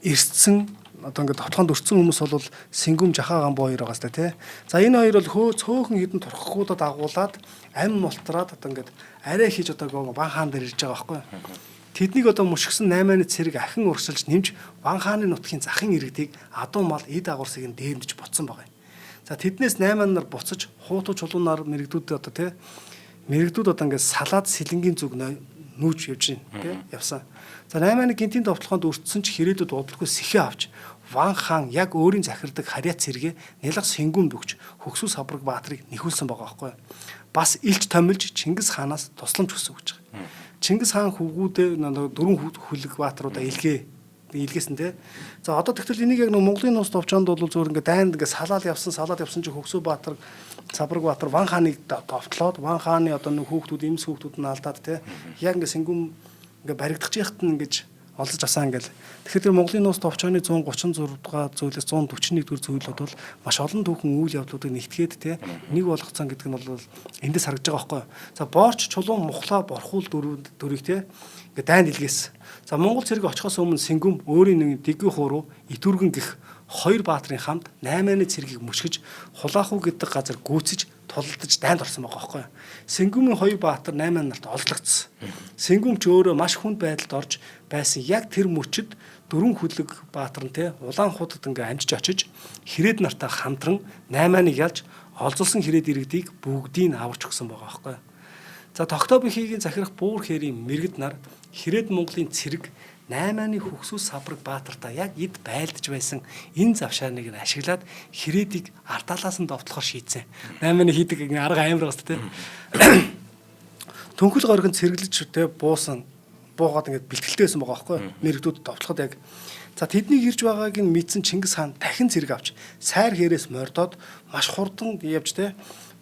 эрсцэн одоо ингээд товтгонд өрцсөн хүмүүс бол Сэнгүм Жахаа Гамбуу хоёр байгаас те. За энэ хоёр бол цөөхөн хідэн турхгуудад агуулад амь мултраад одоо ингээд арай хийж одоо Ван хаан дээр ирж байгаа байхгүй. Тэднийг одоо мушгсан 8-ны цэрэг ахин урсгалж нэмж Ван хааны нутгийн захын иргэдийг адуу мал эд агуурсыг нь дээрнэж ботсон байгаа юм. За тэднээс 8 нар буцаж хууту чулуунаар мэрэгдүүд одоо те мэрэгдүүд одоо ингээд салаад сэлэнгийн зүг нүүж явж гин тий явсан. За 8-ны гинтийн товтлогоонд өртсөн ч хэрээдүүд удалгүй сэхээ авч Ван хаан яг өөрийн захирдаг харьяа цэргээ нялх сэнгүмд өгч Хөгсү Сабраг Баатрыг нэхүүлсэн байгаа байхгүй. Бас илч томилж Чингис хаанаас тусламж хүсв гэж байгаа. Чингис хаан хүүгүүдээ дөрвөн хүлэг баатруудаа илгээсэн те. За одоо тэгтэл энийг яг Монголын нууц товчоонд бол зөвөр ингээ дайнд ингээ салаад явсан чи Хөгсү Баатар Сабраг Баатар Ван хааныг товтлоод Ван хааны одоо нэг хүүхдүүд эмс хүүхдүүд нь алдаад те. Яг ингээ сэнгүм ингээ баригдах жихт нь ингэж олзож авсан ингээл. Тэгэхээр тэр Монголын нууц товчооны 136 дугаар зүйлээс 141 дугаар зүйлүүд бол маш олон түүхэн үйл явдлуудыг нэгтгээд те нэг болгоцсон гэдэг нь бол эндээс харагдаж байгаа байхгүй. За боорч чулуун мухлаа борхуул дөрвийг те ингээ дайнд илгээсэн. За Монгол цэрэг очихоос өмнө Сэнгүм өөрийн нэг дэггүй хууруу Итүргэн гих хоёр баатрын хамт 8-ны цэргийг мөшгөж Хулаахуу гэдэг газар гүйцэж тулалдаж дайнд орсон байгаа байхгүй. Сэнгүмийн хоёр баатар 8 нарт олзлогдсон. Сэнгүм ч өөрөө маш хүнд байдалд орж байсан яг тэр мөчөд дөрвөн хүлэг баатар нь те улаан худад ингээ амжиж очиж хэрээд нартаа хамтран 8-ныг ялж олзулсан хэрээд иргэдийг бүгдийг аварч өгсөн байгаа байхгүй. За Тогтообынхийг захирах буур хээрийн мэрэгд нар Хэрээд Монголын цэрэг 8-ны Хөгсү Сабраг Баатартаа яг эд байлдаж байсан энэ завшааныг нь ашиглаад Хэрээдийг ардалаас нь довтлохоор шийдсэн. 8-ны хийдэг арга амар бас тэ. Төнхөл горгон цэргэлж тэ буугаад ингээд бэлтгэлтэй байсан байгаа байхгүй. Мэрэгдүүд довтлоход яг за тэднийг ирж байгааг нь мэдсэн Чингис хаан дахин цэрэг авч сайр хэрээс мордоод маш хурдан явж тэ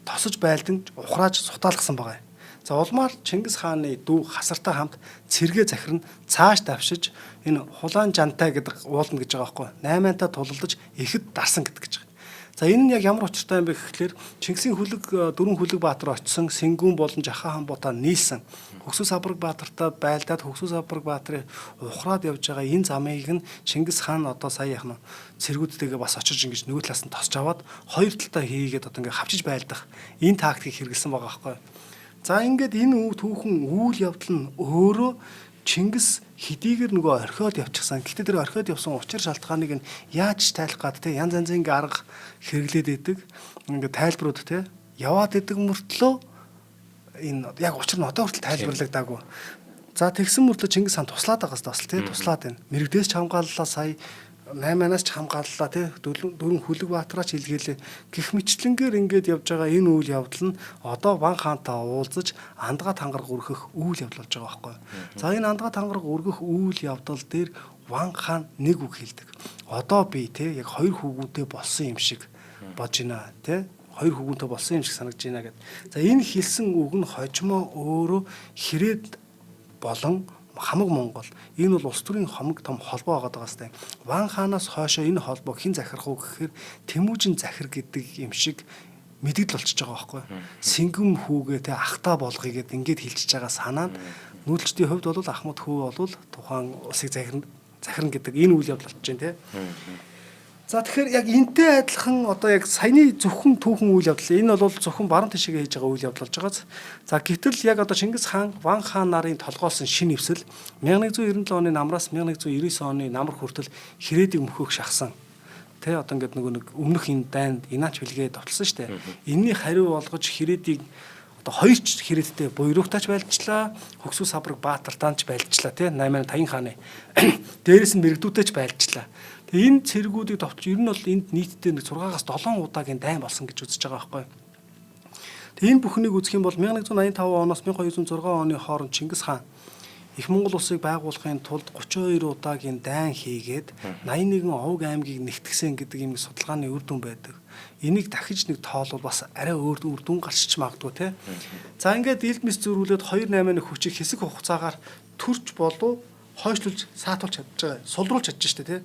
тосож байлдан ухрааж сутаалгасан байгаа. За улмаар Чингис хааны дүү хасартай хамт цэргээ захирна цааш давшиж энэ хулаан жантай гэдэг уулна гэж байгаа байхгүй. 8-антаа тулалдаж ихэд дарсан гэдэг гэж байгаа. За энэ нь яг ямар учиртай юм бэ гэхлээр Чингисийн дөрвөн хүлэг баатар очсон Сэнгүн болон Жахан хаан бутаа нийлсэн. Хөгсү Сабраг Баатартаа байлдаад Хөгсү Сабраг Баатрыг ухраад явж байгаа энэ замыг нь Чингис хаан одоо сая яхна цэргүүдтэйгээ бас очиж ингэж нөгөө талаас нь тосч аваад хоёр талтаа хийгээд одоо ингэ хавчиж байлдах энэ тактикийг хэрэгэлсэн байгаа байхгүй. За ингээд энэ түүхэн үйл явдал нь өөрөө Чингис хэдийгээр нөгөө орхиод явчихсан. Гэхдээ тэр орхиод явсан учир шалтгааныг нь яаж тайлах гад те янз янзын арга хэрэглээд идэг. Ингээд тайлбарууд те яваад идэг мөртлөө энэ яг учир нь одоо хүртэл тайлбарлагдаагүй. За тэгсэн мөртлөө Чингис хаан туслаад байгаас бас те туслаад байна. Мэрэгдээс ч хамгааллаа сая 8-аас ч хамгааллаа тий дөрвөн хүлэг баатраач илгээлээ гих мэтлэнгээр ингээд явж байгаа энэ үйл явдал нь одоо Ван хаантай уулзаж андгаа тангараг өргөх үйл явдал болж байгаа байхгүй. За энэ андгаа тангараг өргөх үйл явдал дээр Ван хаан нэг үг хэлдэг. Одоо би тий яг хоёр хүүгүүтэй болсон юм шиг бодож байна тий хоёр хүүгүүнтэй болсон юм шиг санагдаж байна гэд. За энэ хэлсэн үг нь хожимо өөрөө Хэрээд болон хамаг Монгол энэ бол улс төрийн хамаг том холбоо байгаа даа. Ван хаанаас хойшоо энэ холбоо хэн захирах уу гэхээр Тэмүүжин захир гэдэг юм шиг мэдгэл болчихж байгаа байхгүй. Сэнгүм хүүгээ те ахтаа болгоё гэд ингээд хэлчихэж байгаа санаа нь нүүлчдийн хувьд бол Ахмад хүү бол тухайн улсыг захирна гэдэг энэ үйл явдал болчихж байна те. За тэгэхээр яг энтэй адилхан одоо яг саяны зөвхөн түүхэн үйл явдал энэ бол зөвхөн баруун тишгээ хийж байгаа үйл явдал болж байгааз. За гэтэл яг одоо Чингис хаан Ван хаан нарын толгойлсон шинэ нэвсэл 1197 оны намраас 1199 оны намар хүртэл Хэрээдийг мөхөөх шахсан. Тэ одоо ингээд нэг өмнөх энэ дайнд Инаач бэлгээ товтлсон шүү дээ. Энийний хариу болгож Хэрээдийг одоо хоёр ч Хэрээдтэй буйруухтаач байлжлаа, Хөгсү Сабраг Баатартаач байлжлаа тий 850 хааны. Дээрээс нь мэрэгдүүтэйч байлжлаа. Энэ цэргүүдийг товч ер нь бол энд нийтдээ 6-аас 7 удаагийн дайн болсон гэж үзэж байгаа байхгүй. Тэгээ энэ бүхнийг үзэх юм бол 1185 оноос 1206 оны хооронд Чингис хаан Их Монгол улсыг байгуулахын тулд 32 удаагийн дайн хийгээд 81 овг аймгийг нэгтгэсэн гэдэг юм судалгааны үр дүн байдаг. Энийг дахиж нэг тоолвол бас арай өөр үр дүн гарчиж магадгүй те. За ингээд илд мэс зөрүүлээд 281 хүчийг хэсэг хугацаагаар төрч болов хойшлуулж саатуулж чадж байгаа. Сулруулж чадж штэ те.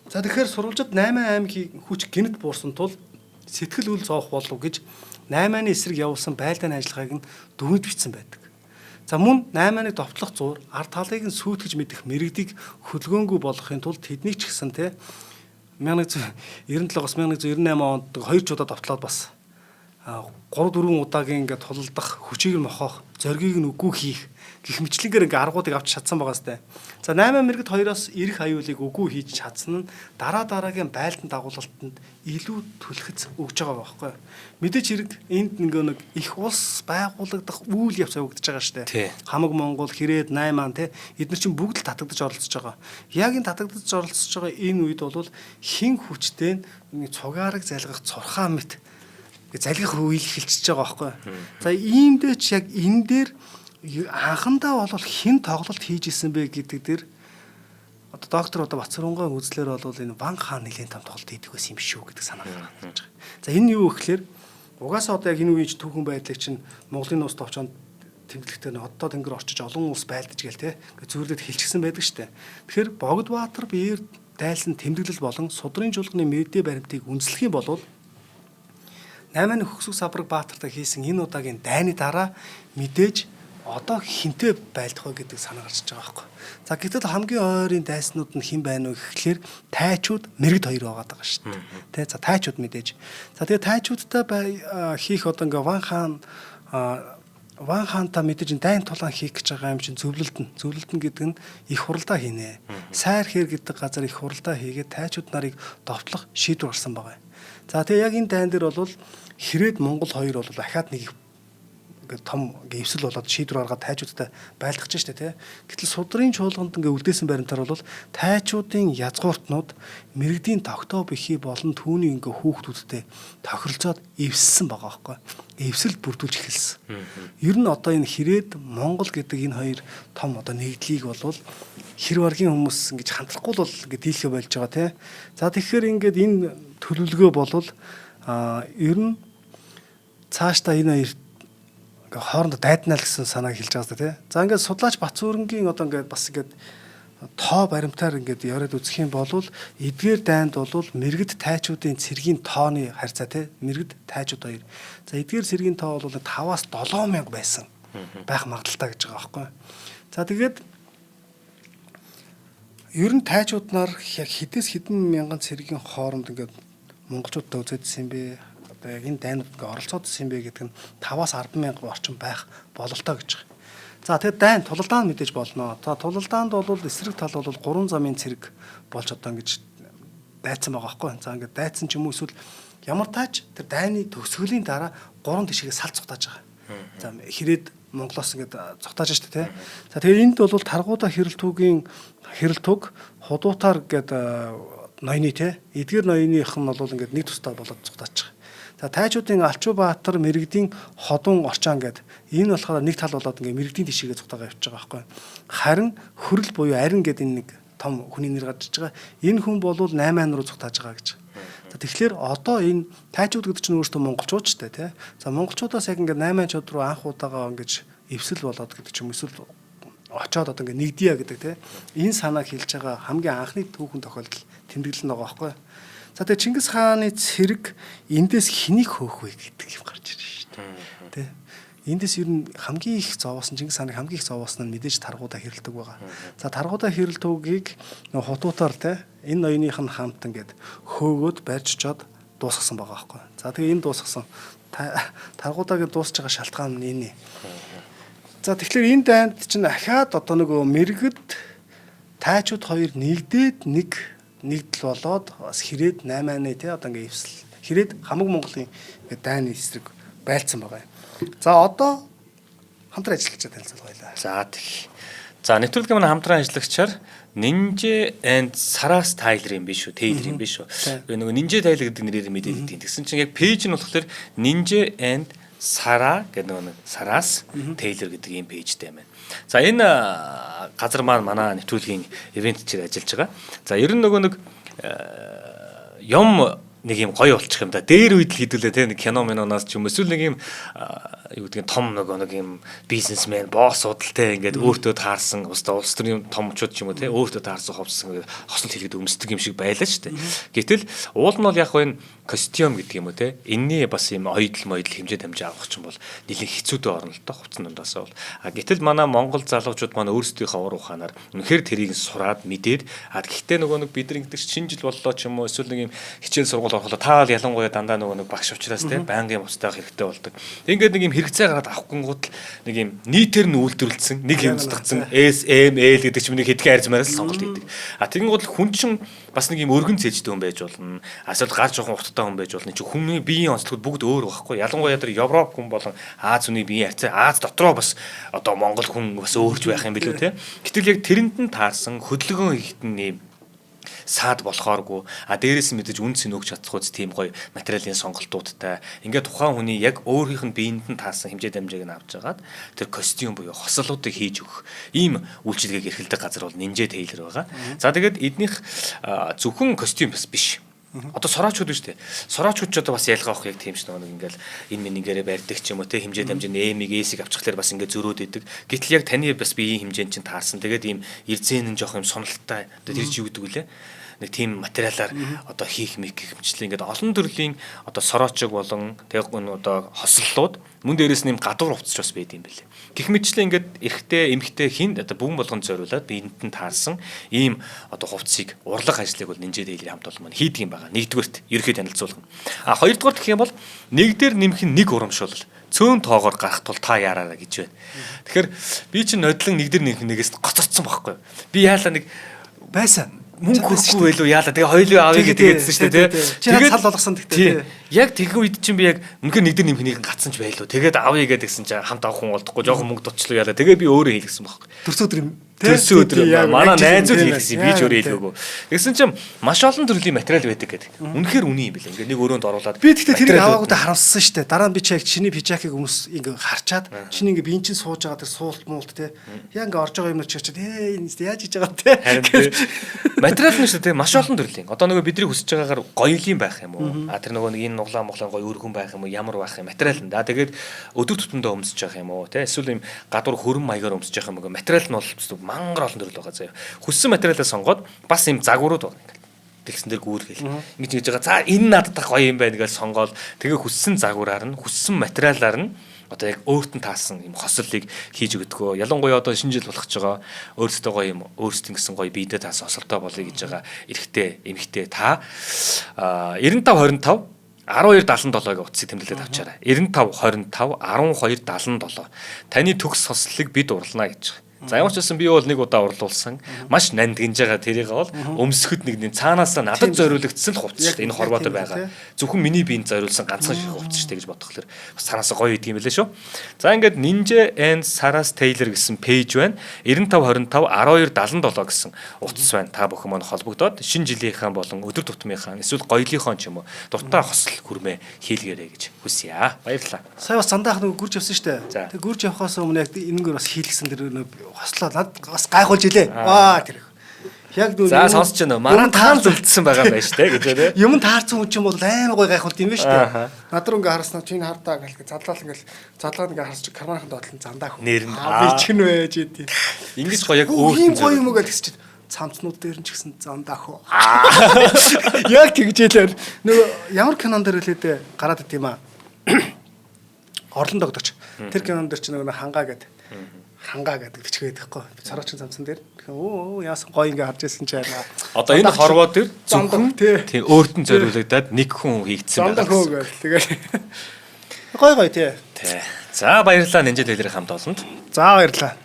За тэгэхээр сурвалжид 8 аймгийн хүч гинт буурсан тул сэтгэл үл зоох болов гэж 8-ны эсрэг явуулсан байлдааны ажиллагааг нь дүгнэж бичсэн байдаг. За мөн 8-ны довтлох зуур ард талыг нь сүйтгэж мэдэх мэрэгдийг хөдөлгөөнгүй болгохын тулд тэднийг ч гэсэн те 1997-оос 1998 онд 2 ч удаа довтлоод бас 3-4 удаагийн ингээд тулалдах, хүчийг нь мохох, зоргийг нь үгүй хийх гэх мэтлэнгээр ингээд аргуудыг авч чадсан байгаа сте. За 8 мэрэгт 2-оос ирэх аюулыг үгүй хийж чадсан нь дараагийн байлдан дагуулалтанд илүү түлхэц өгж байгаа байхгүй. Мэдээж хэрэг энд нэг их улс байгуулагдах үйл явц явагдаж байгаа штэ. Хамаг Монгол, Хэрээд, Найман те эдгээр чинь бүгд л татагдаж оролцож байгаа. Яг энэ татагдаж оролцож байгаа энэ үед бол хин хүчтэй цугаарыг залгах цурхаа мэт залгих үйл эхэлчихэж байгаа байхгүй. За иймдээ ч яг энэ дээр анхандаа бол хэн тоглолт хийж исэн бэ гэдэг дээр одоо доктор Бацарунгийн үзлэр бол энэ Ван хаан нэлийн том тоглолт хийдэг байсан юм шүү гэдэг санаа гаргаж байгаа. За энэ юу гэхээр угаасаа одоо яг энэ үеийн түүхэн байдлыг чинь Монголын улс товчонд тэмдэглэхдээ одоо тэнгэр орчиж олон улс байлдаж гээл те зүйрлээд хэлчихсэн байдаг штэ. Тэгэхээр Богдбаатар биеэр дайлсан тэмдэглэл болон судрын жуулганы мэрэгдээ баримтыг үндэслэх юм бол 8 хөхсөг сабраг Баатартай хийсэн энэ удаагийн дайны дараа мэдээж одоо хинтээ байлдах вэ гэдэг санаа гарч байгаа байхгүй. За гэтэл хамгийн ойрын дайснууд нь хэн байна вэ гэхлээр тайчууд мэрэгд хоёр байгаа даа шүү дээ. Тэ за тайчууд мэдээж. За тэгээ тайчуудтай хийх одоо ингээ Ван хаанта мэдээж дайн тулаан хийх гэж байгаа юм чинь зөвлөлтөн гэдэг нь их хуралдаа хийнэ. Сайр хэр гэдэг газар их хуралдаа хийгээд тайчууд нарыг довтлох шийдвэр гарсан байгаа. За тэгээ яг энэ дайн дээр бол Хэрээд Монгол хоёр бол ахаад нэг ингээд том эвсэл болоод шийдвэр гаргаад тайчуудтай байлгах ч штэ тий. Гэтэл судрын чуулганд ингээд үлдээсэн баримтаар бол тайчуудын язгууртнууд мэрэгдийн тогтоо бэхий болон түүний ингээд хүүхдүүдтэй тохиролцоод эвссэн байгаа байхгүй. Эвсэл бүрдүүлж эхэлсэн. Ер нь одоо энэ Хэрээд Монгол гэдэг энэ хоёр том одоо нэгдлийг бол хэр баргийн хүмүүс ингэж хамтрахгүй бол ингээд дийлхэ болж байгаа тий. За тэгэхээр ингээд энэ төлөвлөгөө болвол ер нь цаашдаа энэ хоёр хоорондоо дайднаа л гэсэн санааг хэлж байгаа зү тий. За ингээд судлаач Бацүрэнгийн одоо ингээд бас ингээд тоо баримтаар ингээд яриад үзэх юм бол эдгээр дайнд бол мэрэгд тайчуудын цэргийн тооны харьцаа тий. Мэрэгд тайчууд хоёр. За эдгээр цэргийн тоо бол 5-аас 7,000 байсан байх магадaltaа гэж байгаа байхгүй. За тэгээд ер нь тайчууднаар яг хэдээс хэдэн мянган цэргийн хооронд ингээд монголчуудтай үзэдсэн юм бэ? Одоо яг энэ дайнууд ингээ оролцоодсэн юм бэ гэдэг нь 5-аас 10,000 орчим байх бололтой гэж байгаа. За тэгээд дайн тулалдаан мэдээж болно. За тулалдаанд бол эсрэг тал бол 3 замын цэрэг болж одоо ингэж дайцсан байгаа байхгүй. За ингээд дайцсан ч юм уу эсвэл ямар тааж тэр дайны төгсгөлийн дараа 3 тишгээ салт цугтааж байгаа. За Хэрээд Монголоос ингээд цугтааж штэ тий. За тэгээд энд бол Таргуудаа хэрэлтүүгийн хэрэлтүг худуутаар гэдэг ноёны тий. Эдгээр ноёных нь бол ингээд нэг тустай болоод цугтааж байгаа. За тайчуудын Алчуубаатар мэрэгдийн ходон орчаан гэдэг энэ болохоор нэг тал болоод ингээ мэрэгдийн тишээгээ цугтаагаа явж байгаа байхгүй. Харин хөрөл буюу арин гэдэг нэг том хүний нэр гарч иж байгаа. Энэ хүн бол 8 руу цугтааж байгаа гэж. За тэгэхээр одоо энэ тайчууд гэдэг чинь өөрөөсөө монголчууд ч тий. За монголчуудаас яг ингээ 8-чууд руу анх удаага ингэж эвсэл болоод гэдэг ч юм эсвэл очоод одоо ингээ нэгдийа гэдэг тий. Энэ санааг хэлж байгаа хамгийн анхны түүхэн тохиолдол тэмдэглэл нь байгаа байхгүй. За тэгээ Чингис хааны цэрэг эндээс хэнийг хөөх вэ гэдэг юм гарч ирж шүү дээ. Тэ. Эндээс ер нь хамгийн их зовоосон Чингис хааны хамгийн их зовоосон нь мэдээж Таргуудаа хэрэлдэг байгаа. За Таргуудаа хэрэлтүүгийг хотуутаар тэ энэ ноёных нь хамт ингээд хөөгөөд барьж чод дуусгасан байгаа байхгүй. За тэгээ энэ дуусгасан Таргуудаагийн дуусж байгаа шалтгаан нь энэ. За тэгэхээр энэ дайнд чинь ахаад одоо нөгөө мэрэгд тайчууд хоёр нэгдээд нэгдэл болоод бас Хэрээд 8-8 тий одоо ингээ эвсэл Хэрээд хамаг Монголын дайны эсрэг байлцсан байгаа юм. За одоо хамтран ажиллаж танилцуулга байлаа. За тэг. За нэвтрүүлгийн манай хамтран ажиллагчаар Ninja and Saras Tyler юм биш үү? Taylor юм биш үү? Нөгөө Ninja Tyler гэдэг нэрээр мэдээлэл тийм. Тэгсэн чинь яг пэйж нь болохоор Ninja and Sara гэдэг нөгөө Saras Taylor гэдэг ийм пэйжтэй юм байна. За энэ газар маань манай нэвтрүүлгийн ивент чиг ажиллаж байгаа. За ер нь нөгөө нэг юм нэг юм гоё болчих юм да. Дээр үед л хэдүүлээ те нэг кино миноноос ч юм эсвэл нэг юм юу гэдэг том нэг юм бизнесмен боссууд л те ингээд өөртөө таарсан улс төрийн томчууд ч юм уу те өөртөө таарсан ховсон хослол хэлгээд өмсдөг юм шиг байлаа шүү дээ. Гэтэл уул нь бол яг энэ костюм гэдэг юм уу те энэний бас юм ойдл хэмжээ дамжаа авах ч юм бол нэлээд хэцүүдээ орно л доо хувцсан дундаасаа бол. Гэтэл манай Монгол залуучууд манай өөрсдийнхөө ур ухаанаар үнэхээр тэрийг сураад мэдээд гэхдээ нөгөө нэг бид нар гэдэг шинэ жил боллоо ч юм уу эсвэл нэг юм хичээл сургууль орохлоо та бол ялангуяа дандаа нөгөө нэг багш учраас те байнгын устдах хэрэгтэй болдог. Ингээд нэг юм хэрэгцээ гараад авахгүйгүүд нэг юм нийтээр нь үйлдвэрлэсэн нэг юм цэцгдсэн SML гэдэг чим нэг хэдхэн арзмаараас сонголт хийдэг. Тэгин гол хүн чинь бас нэг юм өргөн цэлжтэй хүн байж болно. Асууд гар жоохон утгатай хүн байж болно. Чи хүний биеийн онцлогуд бүгд өөр байхгүй. Ялангуяа тэр Европ хүн болон Аз хүний биеийн харьцаа Аз дотроо бас одоо Монгол хүн бас өөрч байх юм билүү те. Гэтэл яг тэрэнд нь таарсан хөдөлгөөн ихтэн нэм саад болохооргүй дээрээс нь мэдээж үнц нь өгч чадахгүй тийм гоё материалын сонголтуудтай ингээд тухайн хүний яг өөрийнх нь биеинд нь таарсан хэмжээ дамжааг нь авч жагаад тэр костюм буюу хослолуудыг хийж өгөх ийм үйлчилгээг эрхэлдэг газар бол Ninja Tailor байгаа. За тэгээд эднийх зөвхөн костюм биш. Одоо сороочууд шүү дээ. Сороочууд ч одоо бас ялгаа авах яг тийм ш нэг ингээл энэ минийгээрээ барьдаг ч юм уу те хэмжээ дамжааны эмиг эсийг авчихлаар бас ингээд зөрөөд идэг. Гэтэл яг таны бас биеийн хэмжээнд чинь таарсан. Тэгээд ийм эрзэн нь жоох юм сонолттой. Одоо тэр чи юу гэдэг вүлээ? Нэг тийм материалаар одоо хийх мэг хэмжлээ ингээд олон төрлийн одоо сороочог болон тэг одоо хослолууд мөн дээрээс нэм гадуур хувцас бас байд юм бэлээ. Гэх мэтчлээ ингээд эрэгтэй эмэгтэй хинд одоо бүгэн болгонд зориулаад биенд нь таарсан ийм одоо хувцсыг урлах ажлыг бол Ninja Tailor хамт олон маань хийдэг юм байна. Нэгдүгээрт ерөөхдөө танилцуулах. Хоёрдугаар гэх юм бол нэг дээр нэмэх нь нэг урамшуул цөөн тоогоор гарах тул та яараараа гэж байна. Тэгэхээр би чинь нодлон нэг дээр нэмэх нэгээс гоцорцсон байхгүй. Би яалаа нэг байсан мөнгө хүрхгүй байлуу яалаа. Тэгээ хоёулаа авъя гэдээдсэн шүү дээ. Тэгээд сал болгосон тэгтээ. Яг тэг үед чинь би яг үнэхээр нэг дээр нэмхнийг гацсан ч байлуу. Тэгээд авъя гэдэгсэн чинь хамт авах хүн олдохгүй жоохон мөнгө дутчлаа яалаа. Тэгээ би өөрөө хийлгэсэн байхгүй. Төрсөн өдөр манай найзууд хийлгэсэн би ч өөрөө хийлгээгүй. Тэгсэн чинь маш олон төрлийн материал байдаг гэдэг. Үнэхээр үний юм билээ. Ингээ нэг өрөөнд оруулаад би тэгтээ тэрийг аваагуудаа харамссан шүү дээ. Дараа нь би чи яг чиний пижакийг хүмүүс ингээ харчаад чиний ингээ биен чинь сууж байгаа тэр суулт муулт те. Яг ингээ орж байгаа юм чи очиод энэ яаж хийж байгаа те. Материал нь шүү дээ маш олон төрлийн. Одоо нөгөө бидний хүсэж байгаагаар гоёлын байх юм уу? Тэр нөгөө нэг энэ нуглаан гоё өргөн байх юм уу? Ямар байх юм материал нь да. Тэгээд өдөр тутамдаа өмсөж явах юм уу? Тэ эсвэл юм гадуур хөрөн маягаар өмсөж явах юм уу? Материал нь бол мангар олон төрөл байгаа заяа. Хүссэн материалаа сонгоод бас юм загварууд байна. Тэгсэн дээр гүүргээл. Ингэж хийж байгаа. За энэ надад гоё юм байна гэж сонгоод тэгээ хүссэн загвараар нь хүссэн материалаар нь одоо яг өөрт нь таасан юм хослолыг хийж өгдөгөө. Ялангуяа одоо шинэ жил болох ч байгаа өөрсдөө гоё юм өөрсдийн гэсэн гоё биедээ таасан хослолтой болъё гэж байгаа эрэгтэй эмэгтэй та 95 25 1277-гийн утсыг тэмдэглээд авчаарай. 95 25 1277 таны төгс хослолыг бид урлана гэж байгаа. За ямар ч байсан би бол нэг удаа урлуулсан. Маш нанд гинж байгаа тэрийг бол өмсөхөд нэг цаанаасаа надад зориулагдсан л хувцс шүү дээ. Энэ хорвоодор байгаа. Зөвхөн миний биенд зориулсан ганцхан шиг хувцс шүү дээ гэж бодхолоор бас цаанаасаа гоё идэг юм байлээ шүү. За ингээд Ninja and Saras Tailor гэсэн пэйж байна. 95 25 1277 гэсэн утас байна. Та бүхэн маань холбогдоод шинэ жилийнхаа болон өдөр тутмынхаа эсвэл гоёлынхоо ч юм уу дуртай хосол хүрмээ хийлгээрэй гэж хүсье. Баярлалаа. Сая бас зандаах нэг гүрж явсан шүү дээ. Тэг гүрж явахаас өмнө яг энэгээр бас хийлгсэн тэр хослоо над бас гайхуулж илээ. Тэр. Яг дүү. За сонсож байна. Маран таан зүлдсэн байгаа юм байна шүү дээ гэж үү. Юм таарсан хүн ч юм бол амар гой гайхуулт юм байна шүү дээ. Над руу ингээ харснаа чи энэ хардаа гэл задлал ингээ харсч карманхан доотлон зандаа хүн. Би ч гэн байж идэв. Ингиж гоё яг өөр юм гоё юм уу гэж чи цамцнууд дээр нь ч гэсэн зандаа хөө. Яг тэгж ялээ. Нөгөө ямар кинон дээр хэлээд гараад ид юм аа. Орлон догдогч. Тэр кинон дээр ч нөгөө хангаа гэдэг. Хангаа гэдэг бичгээд байхгүй. Сараачин цамцсан дээр. Оо яасан гоё ингээ харж байсан ч байна. Одоо энэ хорвоо дээр зөвхөн тийм өөрт нь зориулагдаад нэг хүн хийгдсэн байгаа. Тэгээд гоё тий. За баярлалаа Ninja Tailor хамт олонд. За баярлалаа.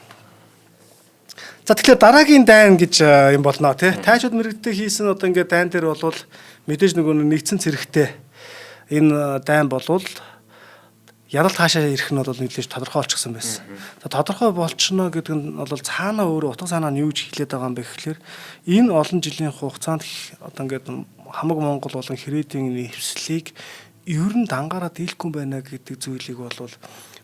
За тэгэхээр дараагийн дайн гэж юм болно тий. Тайчууд мэрэгдээ хийсэн одоо ингээ дайн дээр болвол мэдээж нөгөө нэгдсэн цэрэгтэй энэ дайн болвол ярал хаашаа ирэх нь бол нэлээд тодорхой болчихсон байсан. Тодорхой болчихно гэдэг нь бол цаанаа өөрөө утга санаа нь юу гэж хэлээд байгаа юм бэ гэхэлэр энэ олон жилийн хугацаанд одоо ингээд хамаг Монгол болон Хэрээдийн нэвслийг ер нь дангаараа дийлэхгүй байна гэдэг зүйлийг бол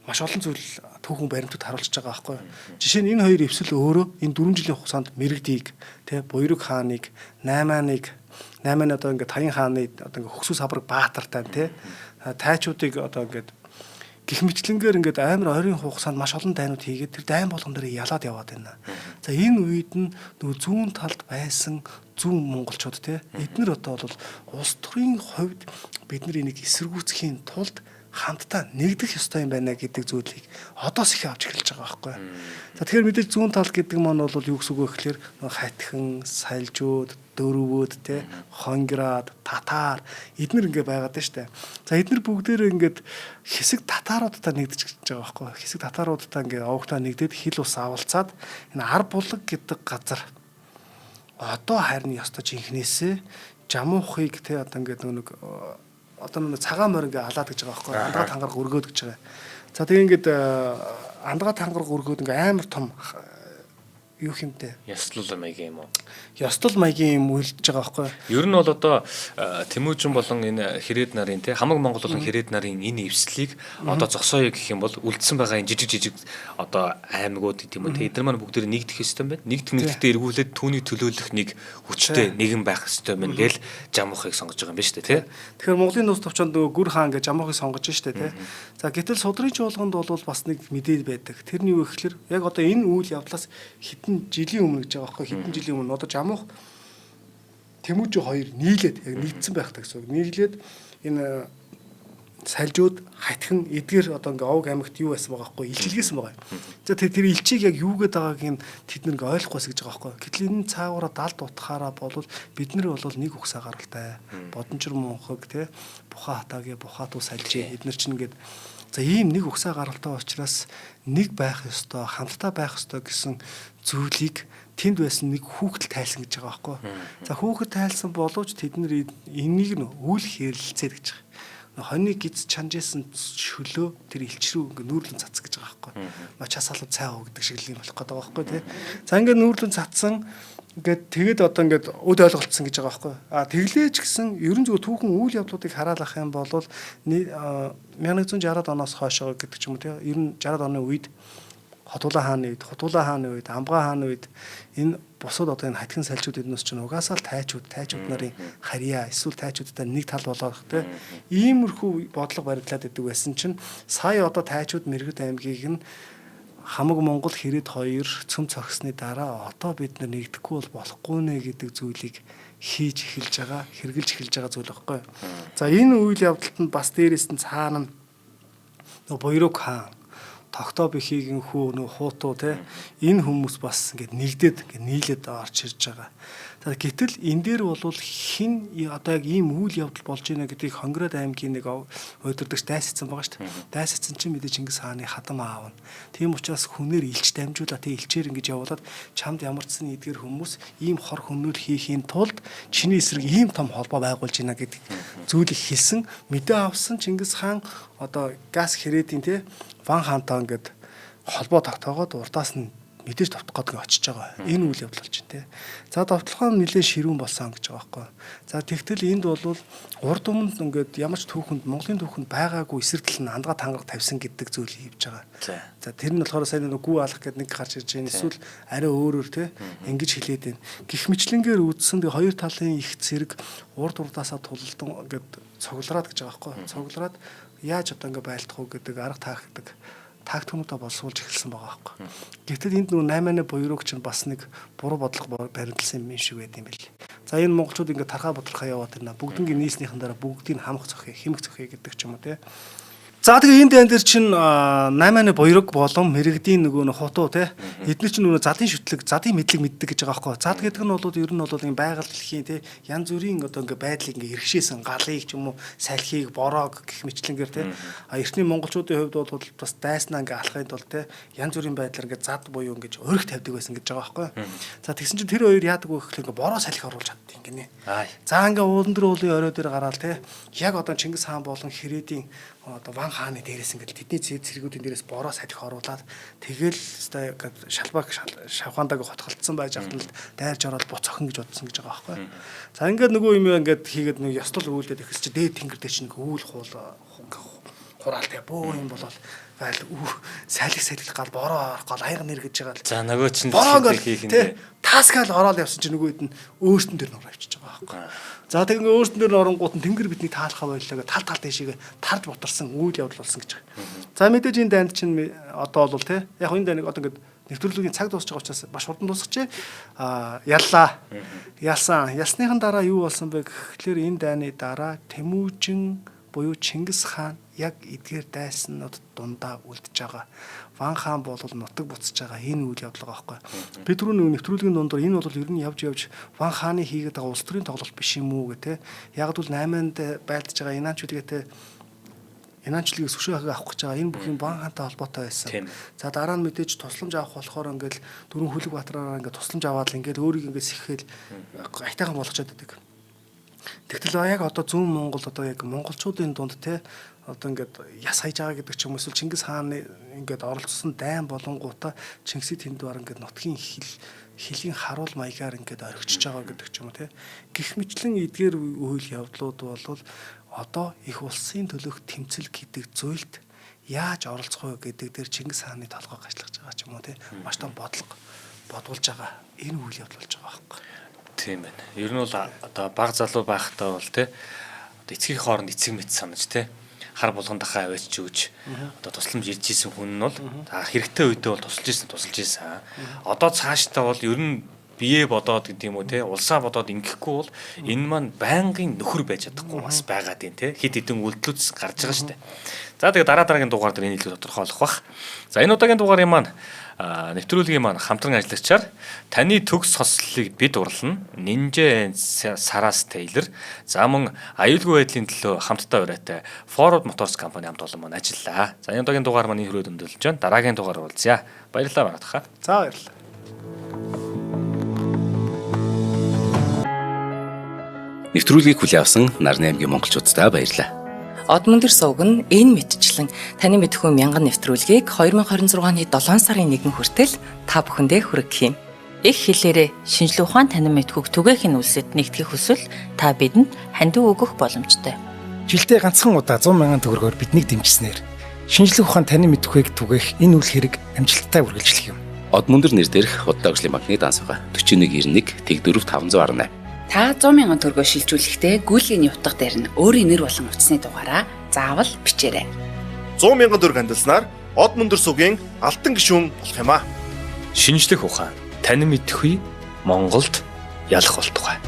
маш олон зүйл түүхэн баримтад харуулж байгаа байхгүй. Жишээ нь энэ хоёр эвсэл өөрөө энэ 4 жилийн хугацаанд мэрэгдийг тий Буйраг хааныг 8-ыг одоо ингээд Таян хааны одоо ингээд Хөхсүс хавраг Баатартай тий тайчуудыг одоо ингээд гэх мэтлэнгээр ингээд амар ойрын хугацаанд маш олон дайнууд хийгээд тэр дайн болгон дээр ялаад яваад байна. За энэ үед нь нөгөө зүүн талд байсан зүүн монголчууд те эднэр одоо бол улс төрийн хувьд бидний энийг эсэргүүцхийн тулд хамтдаа нэгдэх ёстой юм байна гэдэг зүйлийг одоос их авч эхэлж байгаа байхгүй. За тэгэхээр мэдээж зүүн тал гэдэг маань бол юу гэсэн үг вэ гэхээр хатихан, сальжууд, дөрвүүд те хонград, татар эднэр ингээ байгаад байна штэ. За эднэр бүгдээрээ ингээд хэсэг татаруудтай нэгдэж байгаа байхгүй. Хэсэг татаруудтай ингээ овогтой нэгдээд хил ус авалцаад энэ ар булаг гэдэг газар одоо харин ёстой жинхнээсээ жамуухыг те одоо ингээд нэг одоо нэг цагаан морь ингээ халаад гэж байгаа байхгүй. Андгаа тангараг өргөөд гэж байгаа. За тэгээ ингээд андгаа тангараг өргөөд ингээ амар том юу хэмтэй Яслал маягийн юм уу? ёстол маягийн юм үлдэж байгаа байхгүй. Ер нь бол одоо Тэмүүжин болон энэ Хэрээд нарын те хамаг Монгол болон Хэрээд нарын энэ эвслийг одоо зогсооё гэх юм бол үлдсэн байгаа энэ жижиг одоо аймагуд тийм үү те эдгээр маань бүгд нэгдэх ёстой юм байна. Нэгдэх эргүүлээд түүний төлөөлөх нэг хүчтэй нэгэн байх ёстой юм гээл жамуухыг сонгож байгаа юм байна шүү дээ те. Тэгэхээр Монголын нууц товчонд нөгөө гүр хаан гэж жамуухыг сонгож штэ те. За гэтэл судрын чуулганд бол бас нэг мэдээ байдаг. Тэрний юу гэхэлэр яг одоо энэ үйл явдлаас хэдэн жилийн өмнө гэж байгаа байхгүй. Хэдэн жилийн өмнө одоо жамуух Тэмүүжин хоёр нийлээд яг нэгдсэн байх гэсэн үг. Нийлээд энэ сальжууд хатхан эдгээр одоо ингээ овг аймагт юу байсан байгаа байхгүй илчилгээсэн байгаа юм. За тэр илчийг яг юугээд байгааг нь тэд нэг ойлгохгүй гэж байгаа байхгүй. Гэтэл энэ цаагаараа далд утгахаараа болвол бид нар бол нэг үхсаа гаралтай. Бодончор мөнхөг те Буха хатагийн Бухатуу сальжээ эдгээр чинь ингээд за ийм нэг үхсаа гаралтай учраас нэг байх ёстой, хамтдаа байх ёстой гэсэн зүйлийг тэнд байсан нэг хүүхдэл тайлсан гэж байгаа байхгүй. За хүүхэд тайлсан боловч тэд нар энийг нь үл хэрэлцээд гэж байгаа. Хоньны гиз чанжсэн шөлөө тэр илч рүү ингээ нүүрлэн цацг гэж байгаа байхгүй. Мачаас алуу цай уу гэдэг шиг л юм болох гэдэг байгаа байхгүй тий. За ингээ нүүрлэн цацсан ингээд тэгэд одоо ингээд өд ойлголцсон гэж байгаа байхгүй. А тэглээч гэсэн ерөн зөв түүхэн үйл явдлуудыг хараалах юм бол 1160-ад оноос хойшоо гэдэг ч юм уу тий. Ер нь 60-ад оны үед Хотулаа хааны үед, Амгаа хааны үед энэ бусад одоо энэ хатгин салжууд эднээс чинь угаасаа л тайчууд нарын харьяа эсвэл тайчуудтай нэг тал болоох те иймэрхүү бодлого баримтлаад идэг байсан чинь сая одоо тайчууд Мэргэд аймгийг нь хамаг Монгол Хэрээд хоёр цөм цогсны дараа одоо бид нар нэгдэхгүй бол болохгүй нэ гэдэг зүйлийг хийж эхэлж байгаа, хэрглэж эхэлж байгаа зүйл байхгүй. За энэ үйл явдалд нь бас дээрээс нь цаана нөгөө Буйруг хаан тогтоо бихийгэн хүү нөх хуутуу те энэ хүмүүс бас ингээд нэгдээд ингээд нийлээд орж ирж байгаа. За гэтэл энэ дээр бол хин одоо яг ийм үйл явдал болж байна гэдгийг Хонгороод аймгийн нэг удирдагч дайсацсан байгаа шүү дээ. Дайсацсан чинь мэдээ Чингис хааны хадам аав нь. Тийм учраас хүнээр илч дамжуулаад те илчээр ингэж явуулаад чамд ямар ч сан эдгээр хүмүүс ийм хор хүннөр хийхийн тулд чиний эсрэг ийм том холбоо байгуулж байна гэдэг зүйлийг хэлсэн. Мэдээ авсан Чингис хаан одоо газ Хэрээдийн те Ван хаантай ингээд холбоо тогтоогоод урдаас нь мэдээж товтох гэдэг очиж байгаа. Энэ үйл явдал болж байна те. За товтлогоо нэлээд ширүүн болсон гэж байгаа байхгүй. За тэгтэл энд бол урд өмнө ингээд ямар ч түүхэнд Монголын түүхэнд байгаагүй эсэртэл нь андгаа тангараг тавьсан гэдэг зүйл хийж байгаа. За тэр нь болохоор сайн нэг гүү алах гэдэг нэг гарч ирж байна. Эсвэл арай өөрөөр те ингэж хэлээд байна. Гэх мэтлэнгээр үдсэн хоёр талын их зэрэг урдаасаа тулалдан ингээд цуглараад гэж байгаа байхгүй. Цуглараад яаж одоо ингэ байлдах уу гэдэг арга тактикнуудаа боловсруулж эхэлсэн байгаа байхгүй. Гэтэл энд нөгөө 8-ны буйруг чинь бас нэг буруу бодлого баримтлсан юм шиг байт юм байл. За энэ монголчууд ингэ тархаа бодлохоо яваад байна. Бүгднгийн нийслэлийн дараа бүгдийг хамах зохиё, хэмэх зохиё гэдэг ч юм уу те. За тэгээ энэ дан дээр чинь 8-ны буйруг болон Мэргэдийн нөгөө хутуу те эдгээр чинь нөгөө задын шүтлэг, задын мэдлэг мэддэг гэж байгаа байхгүй. Зад гэдэг нь бол ер нь бол байгаль дэлхийн те янз бүрийн одоо ингээ байдлыг ингээ иргэшээсэн галыг ч юм уу салхийг, бороог гэх мэтлэнгээр те эртний монголчуудын хувьд бол бас дайснаа ингээ алахын тулд те янз бүрийн байдлаар ингээ зад буюу ингээ өрх тавьдаг байсан гэж байгаа байхгүй. За тэгсэн чинь тэр хоёр яадаг вэ гэхэл ингээ бороо салхи оруулж чаддаг ингээ нэ. За ингээ уулан дээр уулын орой дээр гараал те яг одоо Чингис хаан болон Хэрээдийн одоо Ван хааны дээрээс ингээл тэдний цэргүүдийн дээрээс бороо салхи оруулаад тэгэл өстой шалбаг шавхандаг хотголцсон байж ахтал дайрж ороод буц охин гэж бодсон гэж байгаа байхгүй. За ингээд нөгөө юм ингээд хийгээд нэг ёстол үүлдээд ихс чи дээд тэнгэр дээр чинь үйл хураалтай бөө юм болол байл салхи гал бороо орох гал аяга нэр гэж байгаа. За нөгөө чинь хийх юм таскаал ороод явсан чинь нөгөө хэд нь өөртөн дээр нор авчиж байгаа байхгүй. За тэгээ өөртөн дээр оронгууд нь тэнгэр бидний таалахаа байлаа гэ тал дэшигээ тарж бутарсан үйл явдал болсон гэж байгаа. За мэдээж энэ дайнд чинь одоо бол те яг энэ дайныг одоо ингээд нэвтрүүлгийн цаг дуусч байгаа учраас маш хурдан дуусчихжээ. Яллаа. Ялсан. Ялсныхан дараа юу болсон бэ гэхлээр энэ дайны дараа Тэмүүжин буюу Чингис хаан яг эдгээр дайснууд дундаа үлдэж байгаа. Ван хаан бол нутаг буцаж байгаа энэ үйл явдал байгаа байхгүй. Би түрүүн нэвтрүүлгийн дундор энэ бол ер нь явж Ван хааны хийгээд байгаа улс төрийн тоглолт биш юм уу гэх те. Яг л 8-нд байлдаж байгаа Инанчуудгээ Инанчлалыг сүшөөхийг авах гэж байгаа энэ бүх юм Ван хаантай холбоотой байсан. За дараа нь мэдээж тусламж авах болохоор ингээл дөрвөн хүлэг батраараа ингээд тусламж аваад л ингээд өөрийг ингээд сэхэл айтайхан болгочоод байдаг. Тэгтэл яг одоо зүүн Монгол одоо яг монголчуудын дунд те одоо ингээд яс хайж байгаа гэдэг ч юм уу эсвэл Чингис хааны ингээд оролцсон дайн болонгуудаа Чингисийн тэндвар ингээд нутгийн хилийн харуул маягаар ингээд орхичж байгаа гэдэг ч юм уу те. Гэх мэтлэн эдгээр үйл явдлууд бол одоо их улсын төлөөх тэмцэл гэдэг зүйлд яаж оролцох вэ гэдэг дээр Чингис хааны толгойг ажиллаж байгаа ч юм уу те. Маш том бодулж байгаа энэ үйл явдал болж байгаа байхгүй. Тийм байна. Ер нь бол одоо баг залуу байхдаа бол те эцгийн хооронд эцэг мэт санаж те хар булган дахаа аваач өгч одоо тусламж ирж исэн хүн нь бол хэрэгтэй үедээ бол тусалж исэн. Одоо цаашдаа бол ер нь бие бодоод гэдэг юм уу те улсаа бодоод ингэхгүй бол энэ маань байнгын нөхөр байж чадахгүй бас байгаад юм те хит хитэн үйлдэлүүд гарч байгаа шүү дээ. За тэгээ дараагийн дугаар дээр энэ илүү тодорхойлох бах. За энэ удаагийн дугаарын маань нэвтрүүлгийн маань хамтран ажиллагчаар таны төгс хослолыг бид урлана. Ninja Saras Taylor за мөн аюулгүй байдлын төлөө хамтдаа ураатай Forward Motors компани хамт олон маань ажиллаа. За энэ удаагийн дугаар маань энэ хүрээд өндөрлөж байна. Дараагийн дугаар уулзъя. Баярлалаа манайхаа. За баярлалаа. Нэвтрүүлгийг хүлээн авсан Нарны аймгийн монголчуудтай баярлалаа. Одмондөр сувг нь энэ мэдчлэн таны мэдхүйн мянган нэвтрүүлгийг 2026 оны 7 сарын 1 хүртэл та бүхэндээ хүргэх юм. Их хэлээрээ шинжлэх ухаан танин мэдхүйг түгээхийн үлсэд нэгтгэх хүсвэл та бидэнд хандив өгөх боломжтой. Жилдээ ганцхан удаа 100 мянган төгрөгөөр биднийг дэмжснээр шинжлэх ухаан танин мэдхүйг түгээх энэ үйл хэрэг амжилттай үргэлжлэх юм. Одмондөр нэр дээрх Худал ажлын банкны дансага 4191 Тэг 4518. Та 100 мянган төгрөгөөр шилжүүлэхдээ гүйлгийн утга дээр нь өөрийн нэр болон утасны дугаараа заавал бичээрэй. 100 мянган төгрөг хандалснаар Одмондөр сувгийн алтан гишүүн болох юм а. Шинжлэх ухаан танин мэдхгүй Монголд ялах болтугай.